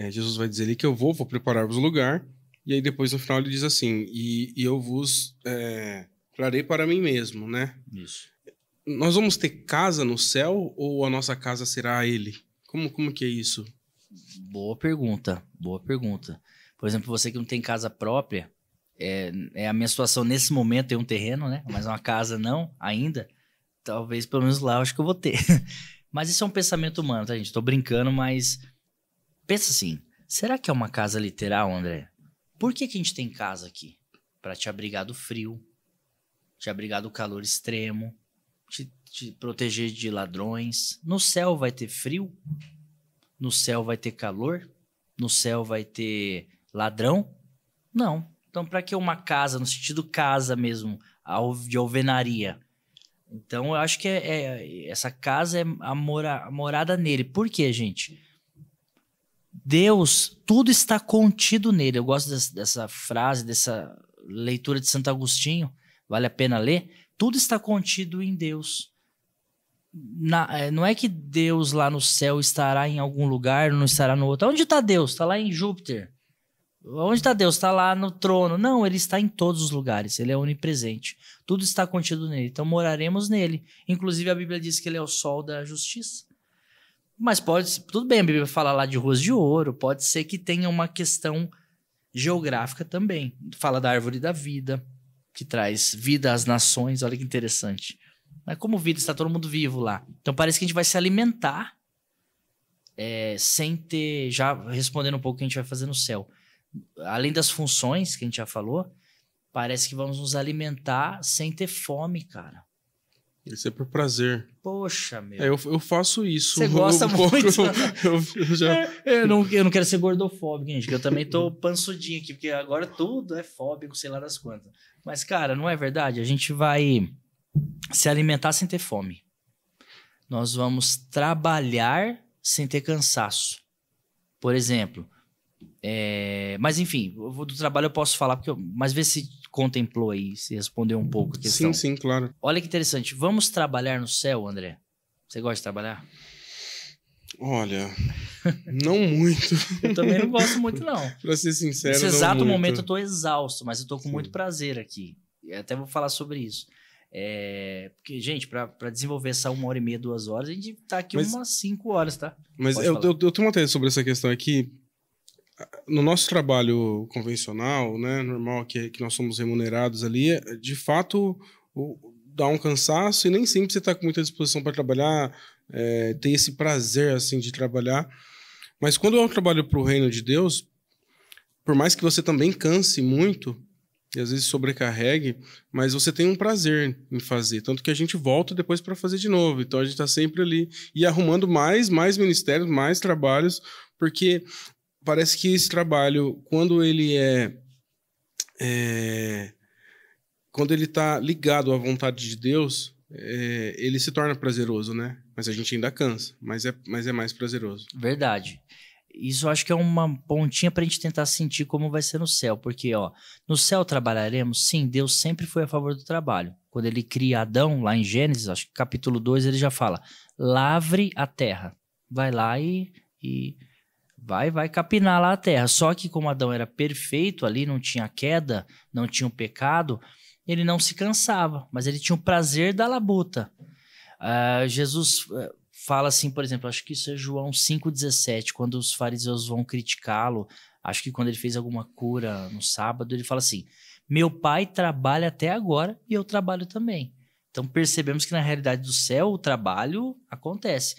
Jesus vai dizer ali que eu vou preparar-vos o lugar, e aí depois no final ele diz assim, e eu vos trarei para mim mesmo, né? Isso. Nós vamos ter casa no céu ou a nossa casa será ele? Como que é isso? Boa pergunta. Por exemplo, você que não tem casa própria, a minha situação nesse momento é um terreno, né? Mas uma casa não, ainda. Talvez pelo menos lá eu acho que eu vou ter. Mas isso é um pensamento humano, tá, gente? Tô brincando, mas pensa assim, será que é uma casa literal, André? Por que a gente tem casa aqui? Para te abrigar do frio, te abrigar do calor extremo, te proteger de ladrões. No céu vai ter frio? No céu vai ter calor? No céu vai ter ladrão? Não. Então, para que uma casa, no sentido casa mesmo, de alvenaria? Então, eu acho que essa casa é a morada nele. Por quê, gente? Deus, tudo está contido nele. Eu gosto dessa frase, dessa leitura de Santo Agostinho. Vale a pena ler. Tudo está contido em Deus. Não é que Deus lá no céu estará em algum lugar, não estará no outro. Onde está Deus? Está lá em Júpiter. Onde está Deus? Está lá no trono. Não, ele está em todos os lugares. Ele é onipresente. Tudo está contido nele. Então moraremos nele. Inclusive a Bíblia diz que ele é o sol da justiça. Mas tudo bem, a Bíblia fala lá de ruas de ouro. Pode ser que tenha uma questão geográfica também. Fala da árvore da vida, que traz vida às nações. Olha que interessante. Mas como vida, está todo mundo vivo lá. Então parece que a gente vai se alimentar sem ter... Já respondendo um pouco o que a gente vai fazer no céu. Além das funções que a gente já falou, parece que vamos nos alimentar sem ter fome, cara. Isso é por prazer. Poxa, meu. Eu faço isso. Você gosta muito. Eu não quero ser gordofóbico, gente, que eu também tô pansudinho aqui, porque agora tudo é fóbico, sei lá das quantas. Mas, cara, não é verdade? A gente vai se alimentar sem ter fome. Nós vamos trabalhar sem ter cansaço. Por exemplo, mas enfim, do trabalho eu posso falar, mas vê se contemplou aí, se respondeu um pouco a questão. Sim, claro. Olha que interessante. Vamos trabalhar no céu, André? Você gosta de trabalhar? Olha, não muito. Eu também não gosto muito, não. Pra ser sincero, nesse não exato muito. momento eu tô exausto, mas eu tô com Sim. muito prazer aqui. Até vou falar sobre isso. Porque, gente, pra desenvolver essa 1h30, 2 horas, a gente tá aqui umas 5 horas, tá? Mas eu tenho uma tese sobre essa questão aqui. No nosso trabalho convencional, né, normal, que nós somos remunerados ali, de fato, dá um cansaço e nem sempre você está com muita disposição para trabalhar, ter esse prazer assim, de trabalhar. Mas quando eu trabalho para o reino de Deus, por mais que você também canse muito, e às vezes sobrecarregue, mas você tem um prazer em fazer. Tanto que a gente volta depois para fazer de novo. Então a gente está sempre ali e arrumando mais ministérios, mais trabalhos, porque parece que esse trabalho, quando ele quando ele está ligado à vontade de Deus, ele se torna prazeroso, né? Mas a gente ainda cansa, mas é mais prazeroso. Verdade. Isso eu acho que é uma pontinha pra gente tentar sentir como vai ser no céu. Porque, ó, no céu trabalharemos? Sim, Deus sempre foi a favor do trabalho. Quando ele cria Adão, lá em Gênesis, acho que capítulo 2, ele já fala, lavre a terra. Vai lá e vai capinar lá a terra. Só que como Adão era perfeito ali, não tinha queda, não tinha o pecado, ele não se cansava, mas ele tinha o prazer da labuta. Jesus fala assim, por exemplo, acho que isso é João 5,17, quando os fariseus vão criticá-lo, acho que quando ele fez alguma cura no sábado, ele fala assim, meu pai trabalha até agora e eu trabalho também. Então percebemos que na realidade do céu o trabalho acontece.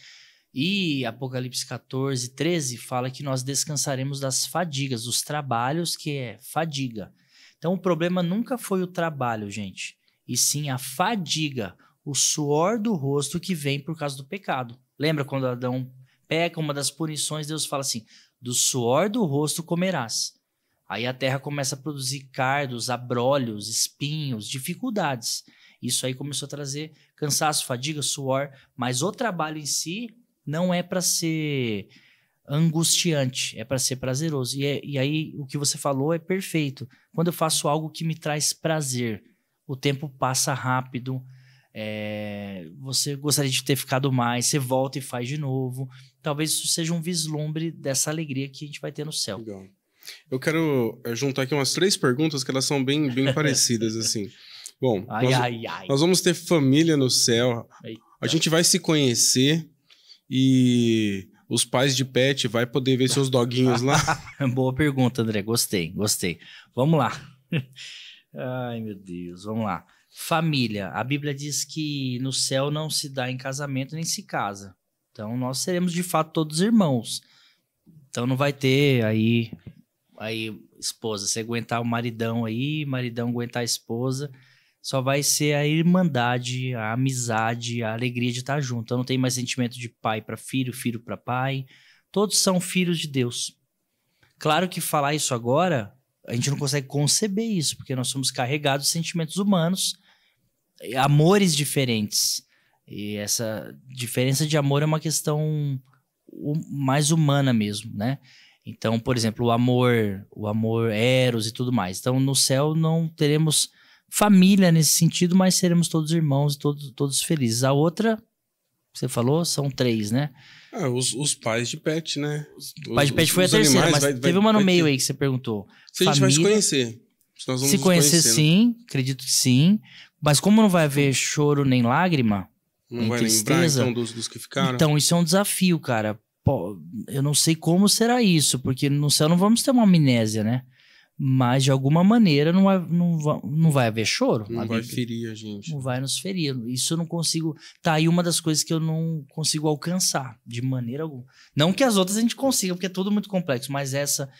E Apocalipse 14:13 fala que nós descansaremos das fadigas, dos trabalhos, que é fadiga. Então o problema nunca foi o trabalho, gente, e sim a fadiga, o suor do rosto que vem por causa do pecado. Lembra quando Adão peca, uma das punições, Deus fala assim, do suor do rosto comerás. Aí a terra começa a produzir cardos, abrolhos, espinhos, dificuldades. Isso aí começou a trazer cansaço, fadiga, suor, mas o trabalho em si não é para ser angustiante, é para ser prazeroso. E aí o que você falou é perfeito. Quando eu faço algo que me traz prazer, o tempo passa rápido, você gostaria de ter ficado mais, você volta e faz de novo. Talvez isso seja um vislumbre dessa alegria que a gente vai ter no céu. Legal. Eu quero juntar aqui umas 3 perguntas que elas são bem parecidas, assim. Bom, nós vamos ter família no céu. Eita. A gente vai se conhecer e os pais de pet vai poder ver seus doguinhos lá? Boa pergunta, André. Gostei. Vamos lá. Ai, meu Deus. Vamos lá. Família. A Bíblia diz que no céu não se dá em casamento nem se casa. Então, nós seremos de fato todos irmãos. Então, não vai ter aí esposa. Você aguentar o maridão aí, maridão aguentar a esposa. Só vai ser a irmandade, a amizade, a alegria de estar junto. Então, não tem mais sentimento de pai para filho, filho para pai. Todos são filhos de Deus. Claro que falar isso agora, a gente não consegue conceber isso, porque nós somos carregados de sentimentos humanos, amores diferentes. E essa diferença de amor é uma questão mais humana mesmo, né? Então, por exemplo, o amor eros e tudo mais. Então, no céu não teremos família nesse sentido, mas seremos todos irmãos, todos felizes. A outra, você falou, são 3, né? Os pais de pet, né? Os pais de pet foi a terceira, mas teve uma no meio aí que você perguntou. Se a gente vai se conhecer. Nós vamos se conhecer, sim, acredito que sim. Mas como não vai haver choro nem lágrima, não vai tristeza, lembrar, então, dos que ficaram? Então, isso é um desafio, cara. Pô, eu não sei como será isso, porque no céu não vamos ter uma amnésia, né? Mas, de alguma maneira, não vai haver choro. Não vai ferir a gente. Não vai nos ferir. Isso eu não consigo... Tá aí uma das coisas que eu não consigo alcançar, de maneira alguma. Não que as outras a gente consiga, porque é tudo muito complexo, mas essa...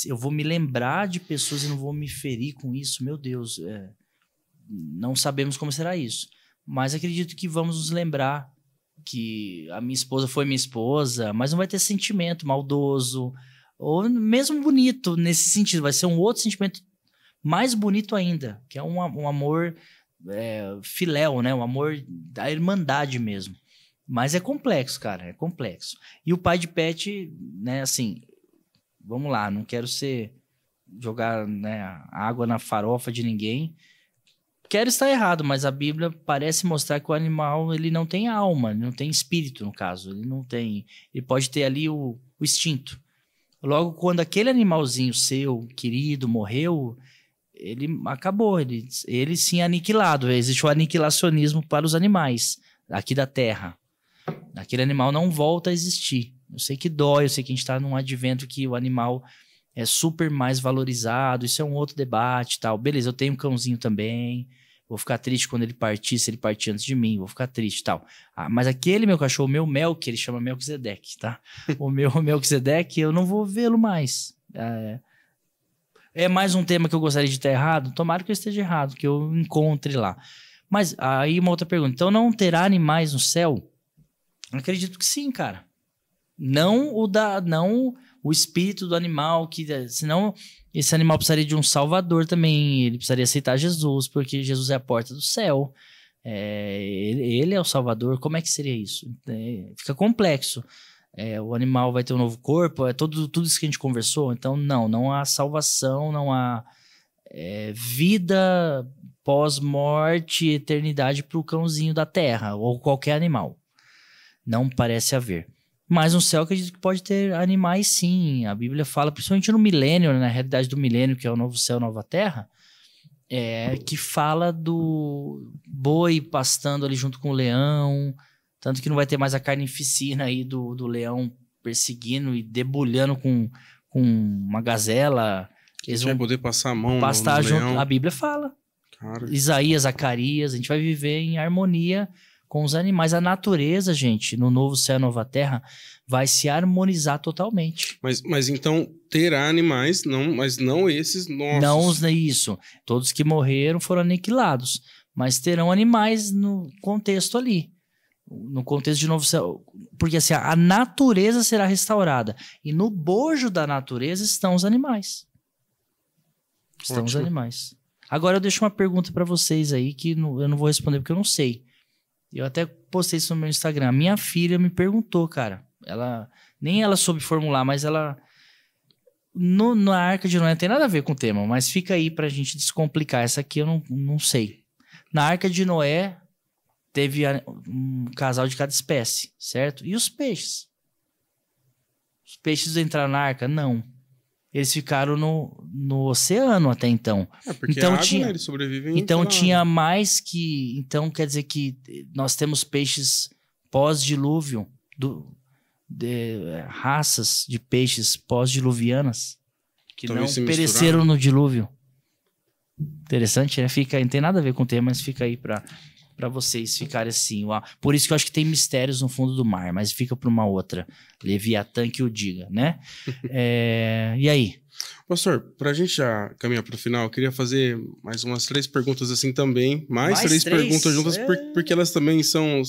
Eu vou me lembrar de pessoas e não vou me ferir com isso. Meu Deus, não sabemos como será isso. Mas acredito que vamos nos lembrar que a minha esposa foi minha esposa, mas não vai ter sentimento maldoso... Ou mesmo bonito nesse sentido, vai ser um outro sentimento mais bonito ainda, que é um amor filéu, né? Um amor da irmandade mesmo. Mas é complexo, cara, é complexo. E o pai de pet, né, assim, vamos lá, não quero jogar, né, água na farofa de ninguém. Quero estar errado, mas a Bíblia parece mostrar que o animal, ele não tem alma, não tem espírito, no caso. Ele pode ter ali o instinto. Logo, quando aquele animalzinho seu, querido, morreu, ele acabou, ele sim é aniquilado. Existe o aniquilacionismo para os animais aqui da Terra. Aquele animal não volta a existir. Eu sei que dói, eu sei que a gente está num advento que o animal é super mais valorizado, isso é um outro debate e tal. Beleza, eu tenho um cãozinho também, vou ficar triste quando ele partir, se ele partir antes de mim, vou ficar triste e tal. Mas aquele meu cachorro, o meu Melk, ele chama Melquisedeque, tá? O meu Melquisedeque, eu não vou vê-lo mais. É mais um tema que eu gostaria de estar errado? Tomara que eu esteja errado, que eu encontre lá. Mas aí uma outra pergunta. Então não terá animais no céu? Acredito que sim, cara. Não o espírito do animal, que senão esse animal precisaria de um salvador também. Ele precisaria aceitar Jesus, porque Jesus é a porta do céu. Ele é o salvador. Como é que seria isso? Fica complexo. O animal vai ter um novo corpo, tudo isso que a gente conversou. Então não há salvação, não há vida pós-morte, eternidade para o cãozinho da terra ou qualquer animal. Não parece haver. Mas no céu, acredito que pode ter animais, sim. A Bíblia fala, principalmente no milênio, na realidade do milênio, que é o novo céu, nova terra, que fala do boi pastando ali junto com o leão, tanto que não vai ter mais a carnificina aí do leão perseguindo e debulhando com uma gazela. Eles vão poder passar a mão pastar no junto. leão. A Bíblia fala. Cara. Isaías, Zacarias, a gente vai viver em harmonia com os animais. A natureza, gente, no novo céu e nova terra, vai se harmonizar totalmente. Mas então terá animais, mas não esses nossos. Não isso. Todos que morreram foram aniquilados. Mas terão animais no contexto ali. No contexto de novo céu. Porque assim, a natureza será restaurada. E no bojo da natureza estão os animais. Estão os animais. Agora eu deixo uma pergunta para vocês aí que eu não vou responder porque eu não sei. Eu até postei isso no meu Instagram. A minha filha me perguntou, cara. Nem ela soube formular, mas ela... Na Arca de Noé não tem nada a ver com o tema, mas fica aí pra gente descomplicar. Essa aqui eu não sei. Na Arca de Noé teve um casal de cada espécie, certo? E os peixes? Os peixes entraram na arca? Não. Eles ficaram no oceano até então. Porque então, a água, né, eles sobrevivem. Então tinha mais que... Então quer dizer que nós temos peixes pós-dilúvio, raças de peixes pós-diluvianas que talvez não pereceram no dilúvio. Interessante, né? Não tem nada a ver com o tema, mas fica aí para vocês ficarem assim. Por isso que eu acho que tem mistérios no fundo do mar, mas fica para uma outra. Leviatã que o diga, né? E aí? Pastor, para a gente já caminhar para o final, eu queria fazer mais umas 3 perguntas assim também. Mais 3 perguntas juntas, porque elas também são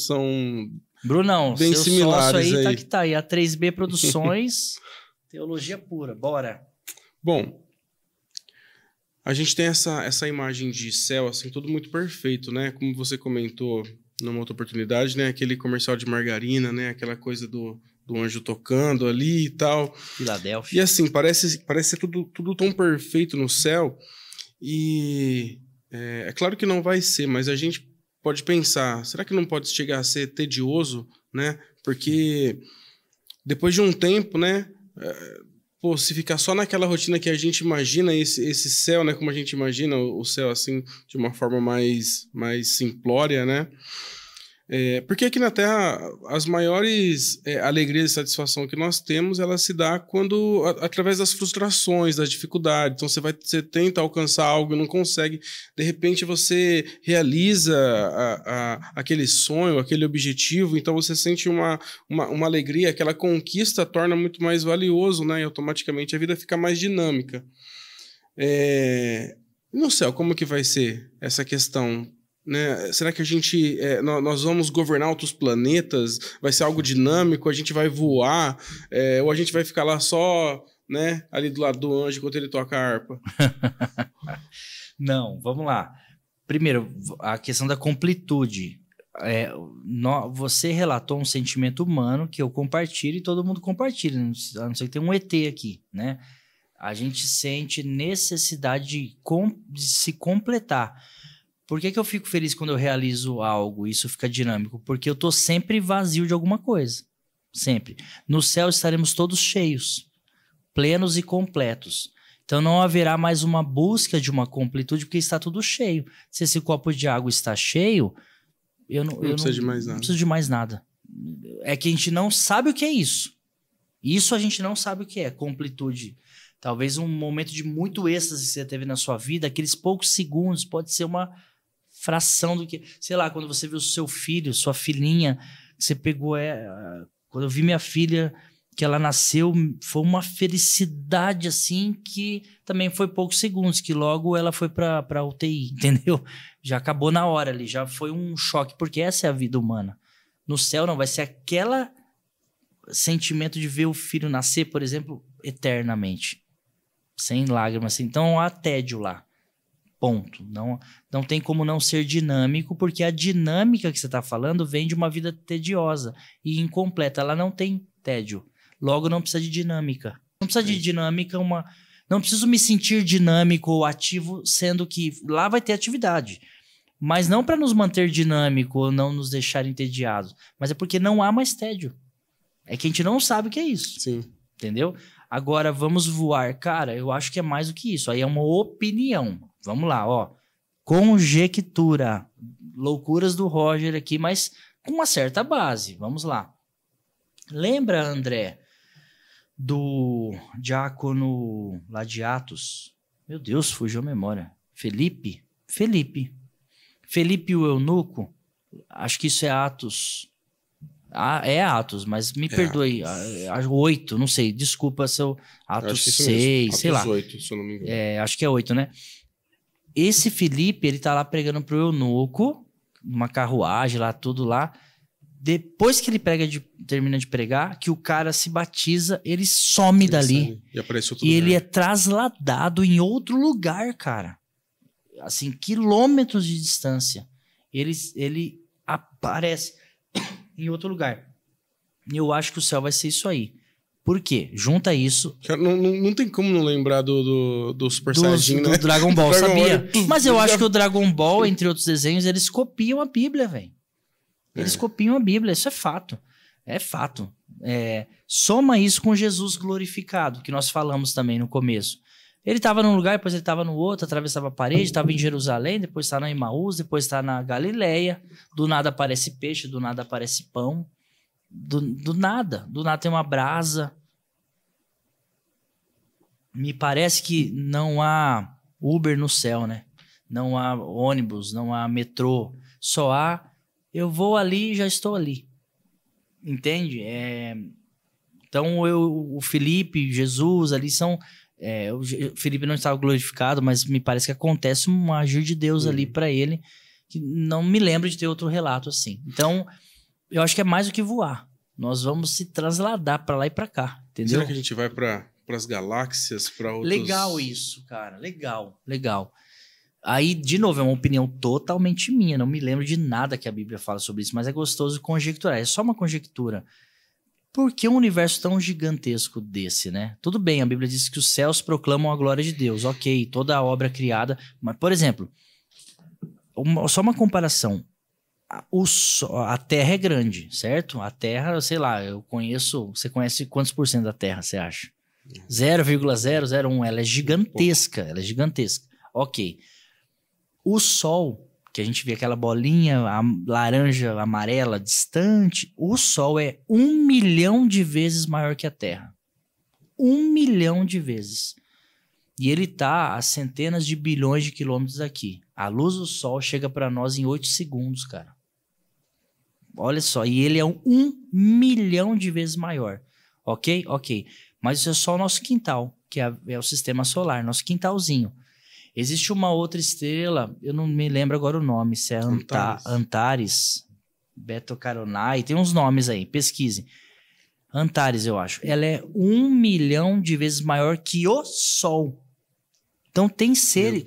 Brunão, bem seu similares sócio aí. aí. Tá que tá aí. A 3B Produções, teologia pura. Bora. Bom, a gente tem essa imagem de céu, assim, tudo muito perfeito, né? Como você comentou numa outra oportunidade, né? Aquele comercial de margarina, né? Aquela coisa do anjo tocando ali e tal. Filadélfia. E assim, parece ser tudo tão perfeito no céu. E é claro que não vai ser, mas a gente pode pensar, será que não pode chegar a ser tedioso, né? Porque depois de um tempo, né? Se ficar só naquela rotina que a gente imagina esse céu, né? Como a gente imagina o céu, assim, de uma forma mais simplória, né? Porque aqui na Terra, as maiores alegrias e satisfação que nós temos, ela se dá através das frustrações, das dificuldades. Então, você tenta alcançar algo e não consegue. De repente, você realiza aquele sonho, aquele objetivo. Então, você sente uma alegria. Aquela conquista torna muito mais valioso, né? E automaticamente a vida fica mais dinâmica. E no céu, como que vai ser essa questão? Né? Será que nós vamos governar outros planetas? Vai ser algo dinâmico? A gente vai voar? Ou a gente vai ficar lá só, né, ali do lado do anjo enquanto ele toca a harpa? Não, vamos lá. Primeiro, a questão da completude. Você relatou um sentimento humano que eu compartilho e todo mundo compartilha, a não ser que tenha um ET aqui, né? A gente sente necessidade de se completar. Por que eu fico feliz quando eu realizo algo e isso fica dinâmico? Porque eu tô sempre vazio de alguma coisa. Sempre. No céu estaremos todos cheios, plenos e completos. Então não haverá mais uma busca de uma completude porque está tudo cheio. Se esse copo de água está cheio, eu não preciso de mais nada. Não preciso de mais nada. É que a gente não sabe o que é isso. Isso a gente não sabe o que é, completude. Talvez um momento de muito êxtase que você teve na sua vida, aqueles poucos segundos, pode ser uma fração do que... Sei lá, quando você viu seu filho, sua filhinha, você pegou... Quando eu vi minha filha que ela nasceu, foi uma felicidade, assim, que também foi poucos segundos, que logo ela foi pra UTI, entendeu? Já acabou na hora ali, já foi um choque, porque essa é a vida humana. No céu não, vai ser aquela sentimento de ver o filho nascer, por exemplo, eternamente. Sem lágrimas, assim. Então há tédio lá. Ponto. Não tem como não ser dinâmico, porque a dinâmica que você está falando vem de uma vida tediosa e incompleta. Ela não tem tédio. Logo, não precisa de dinâmica. Não precisa de dinâmica, não preciso me sentir dinâmico ou ativo, sendo que lá vai ter atividade. Mas não para nos manter dinâmico ou não nos deixar entediados, mas é porque não há mais tédio. É que a gente não sabe o que é isso. Sim. Entendeu? Agora, vamos voar. Cara, eu acho que é mais do que isso. Aí é uma opinião. Vamos lá, ó. Conjectura. Loucuras do Roger aqui, mas com uma certa base. Vamos lá. Lembra, André, do diácono lá de Atos? Meu Deus, fugiu a memória. Felipe o eunuco? Acho que isso é Atos. É Atos, mas me perdoe. 8, não sei. Desculpa se eu... Atos 6, sei lá. Atos 8, se eu não me engano. Acho que é 8, né? Esse Felipe, ele tá lá pregando pro eunuco, numa carruagem lá, tudo lá. Depois que ele termina de pregar, que o cara se batiza, ele some dali. E aparece outro lugar. Ele é trasladado em outro lugar, cara. Assim, quilômetros de distância. Ele aparece em outro lugar. E eu acho que o céu vai ser isso aí. Por quê? Junta isso... Não tem como não lembrar do Super Saiyajin, né? Do Dragon Ball, sabia? Mas eu acho que o Dragon Ball, entre outros desenhos, eles copiam a Bíblia, velho. Eles copiam a Bíblia, isso é fato. É fato. Soma isso com Jesus glorificado, que nós falamos também no começo. Ele estava num lugar, depois ele estava no outro, atravessava a parede, estava em Jerusalém, depois está na Emaús, depois está na Galileia. Do nada aparece peixe, do nada aparece pão. Do nada tem uma brasa. Me parece que não há Uber no céu, né? Não há ônibus, não há metrô. Só há, eu vou ali e já estou ali. Entende? Então, o Felipe, Jesus ali são... o Felipe não estava glorificado, mas me parece que acontece um agir de Deus ali para ele, que não me lembro de ter outro relato assim. Então, eu acho que é mais do que voar. Nós vamos se trasladar para lá e para cá, entendeu? Será que a gente vai para as galáxias, para outros... Legal isso, cara. Legal. Aí, de novo, é uma opinião totalmente minha. Não me lembro de nada que a Bíblia fala sobre isso, mas é gostoso conjecturar. É só uma conjectura. Por que um universo tão gigantesco desse, né? Tudo bem, a Bíblia diz que os céus proclamam a glória de Deus. Ok, toda a obra criada. Mas, por exemplo, só uma comparação. A Terra é grande, certo? A Terra, sei lá, você conhece quantos por cento da Terra, você acha? 0,001. Ela é gigantesca, Ok. O Sol, que a gente vê aquela bolinha laranja, amarela, distante, o Sol é 1 milhão de vezes maior que a Terra. 1 milhão de vezes. E ele está a centenas de bilhões de quilômetros daqui. A luz do Sol chega para nós em 8 segundos, cara. Olha só, e ele é 1 milhão de vezes maior. Ok? Mas isso é só o nosso quintal, que é o sistema solar, nosso quintalzinho. Existe uma outra estrela, eu não me lembro agora o nome, se é Antares, Beta Caronae, tem uns nomes aí, pesquise. Antares, eu acho. Ela é 1 milhão de vezes maior que o Sol. Então tem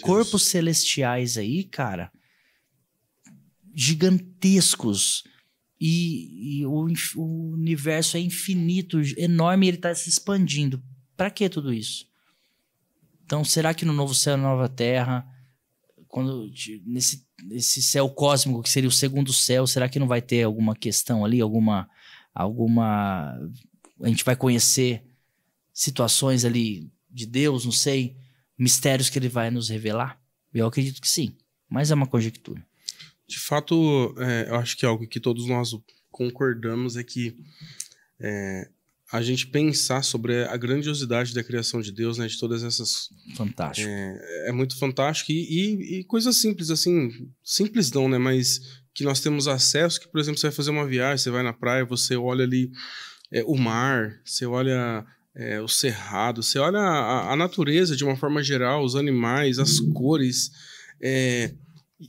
corpos celestiais aí, cara, gigantescos. E o universo é infinito, enorme, e ele está se expandindo. Para que tudo isso? Então, será que no novo céu e na nova terra, nesse céu cósmico, que seria o segundo céu, será que não vai ter alguma questão ali, alguma... A gente vai conhecer situações ali de Deus, não sei, mistérios que ele vai nos revelar? Eu acredito que sim, mas é uma conjectura. De fato, eu acho que algo que todos nós concordamos é que a gente pensar sobre a grandiosidade da criação de Deus, né, de todas essas... Fantástico. É muito fantástico e coisas simples, assim, simples não, né, mas que nós temos acesso, que, por exemplo, você vai fazer uma viagem, você vai na praia, você olha ali o mar, você olha o cerrado, você olha a natureza de uma forma geral, os animais, as cores,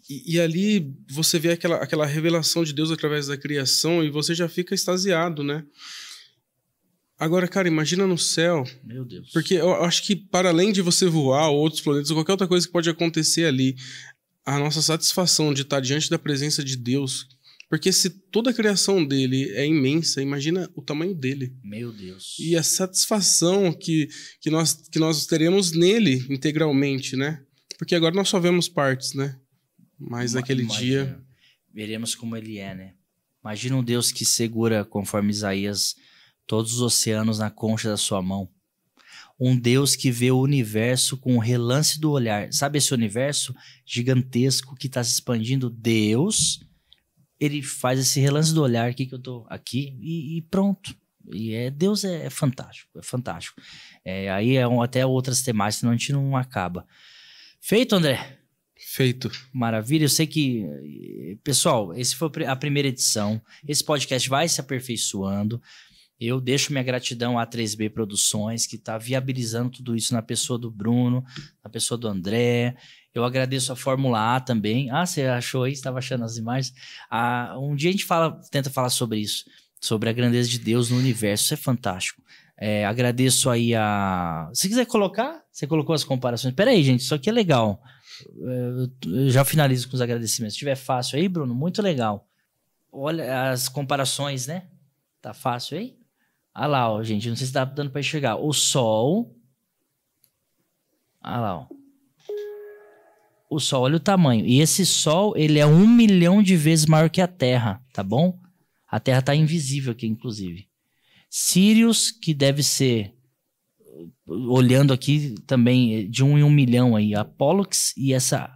e ali você vê aquela revelação de Deus através da criação e você já fica extasiado, né? Agora, cara, imagina no céu. Meu Deus. Porque eu acho que para além de você voar ou outros planetas ou qualquer outra coisa que pode acontecer ali, a nossa satisfação de estar diante da presença de Deus, porque se toda a criação dele é imensa, imagina o tamanho dele. Meu Deus. E a satisfação que nós teremos nele integralmente, né? Porque agora nós só vemos partes, né? Mas naquele dia... Veremos como ele é, né? Imagina um Deus que segura, conforme Isaías, todos os oceanos na concha da sua mão. Um Deus que vê o universo com o relance do olhar. Sabe esse universo gigantesco que está se expandindo? Deus, ele faz esse relance do olhar aqui que eu tô aqui e pronto. E Deus é fantástico, é fantástico. Aí até outras temáticas, senão a gente não acaba. Feito, André? Feito. Maravilha, eu sei que... Pessoal, esse foi a primeira edição. Esse podcast vai se aperfeiçoando. Eu deixo minha gratidão à 3B Produções, que está viabilizando tudo isso na pessoa do Bruno, na pessoa do André. Eu agradeço a Fórmula A também. Você achou aí? Estava achando as imagens? Um dia a gente tenta falar sobre isso, sobre a grandeza de Deus no universo. Isso é fantástico. Agradeço aí Se quiser colocar, você colocou as comparações. Peraí, gente, isso aqui é legal. Eu já finalizo com os agradecimentos. Se tiver fácil aí, Bruno, muito legal. Olha as comparações, né? Tá fácil aí? Olha lá, ó, gente, não sei se tá dando para enxergar. O Sol. Olha lá, ó. O Sol, olha o tamanho. E esse Sol, ele é 1 milhão de vezes maior que a Terra, tá bom? A Terra tá invisível aqui, inclusive. Sirius, que deve ser, olhando aqui também, de 1 em 1 milhão aí. A Pollux e essa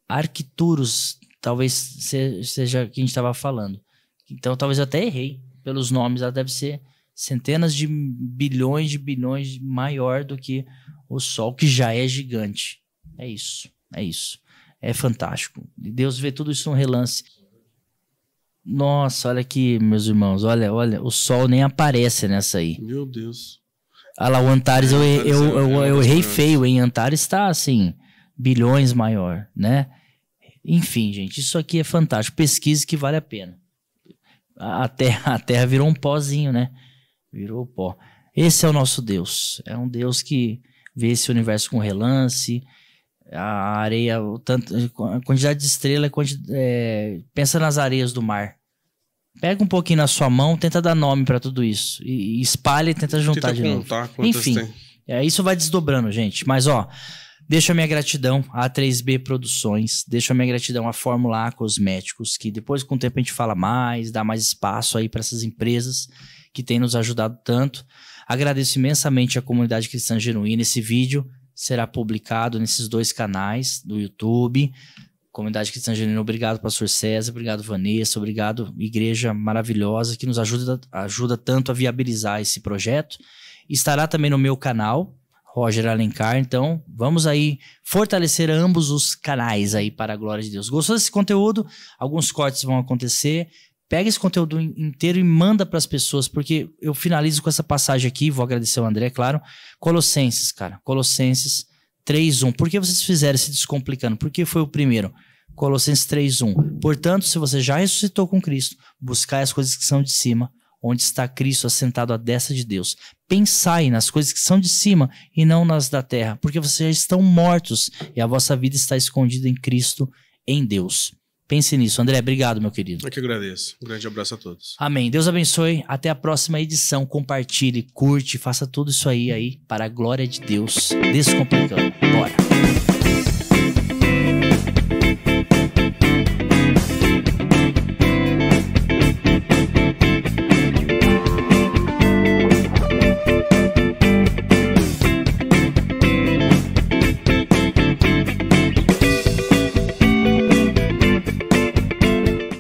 Arcturus, talvez seja que a gente estava falando. Então, talvez eu até errei. Pelos nomes, ela deve ser centenas de bilhões maior do que o Sol, que já é gigante. É isso. É fantástico. E Deus vê tudo isso num relance. Nossa, olha aqui, meus irmãos. Olha, o Sol nem aparece nessa aí. Meu Deus. Olha lá, o Antares, eu errei feio, hein? Antares está, assim, bilhões maior, né? Enfim, gente, isso aqui é fantástico. Pesquise que vale a pena. A terra virou um pozinho, né? Virou pó. Esse é o nosso Deus. É um Deus que vê esse universo com relance, a areia, a quantidade de estrela, pensa nas areias do mar. Pega um pouquinho na sua mão, tenta dar nome para tudo isso. E espalha e tenta juntar de novo. Enfim, isso vai desdobrando, gente. Mas, deixo a minha gratidão à 3B Produções, deixo a minha gratidão à Fórmula A Cosméticos, que depois com o tempo a gente fala mais, dá mais espaço aí para essas empresas que têm nos ajudado tanto. Agradeço imensamente à comunidade cristã genuína. Esse vídeo será publicado nesses 2 canais do YouTube. Comunidade Cristã Genuína, obrigado, pastor César, obrigado, Vanessa, obrigado, igreja maravilhosa que nos ajuda tanto a viabilizar esse projeto. Estará também no meu canal, Roger Alencar, então vamos aí fortalecer ambos os canais aí para a glória de Deus. Gostou desse conteúdo? Alguns cortes vão acontecer. Pega esse conteúdo inteiro e manda para as pessoas, porque eu finalizo com essa passagem aqui, vou agradecer ao André, claro. Colossenses, cara, Colossenses 3:1. Por que vocês fizeram esse Descomplicando? Porque foi o primeiro. Colossenses 3:1. Portanto, se você já ressuscitou com Cristo, buscai as coisas que são de cima, onde está Cristo assentado à destra de Deus. Pensai nas coisas que são de cima e não nas da terra, porque vocês já estão mortos e a vossa vida está escondida em Cristo, em Deus. Pense nisso. André, obrigado, meu querido. Eu que agradeço. Um grande abraço a todos. Amém. Deus abençoe. Até a próxima edição. Compartilhe, curte, faça tudo isso aí para a glória de Deus. Descomplicando. Bora.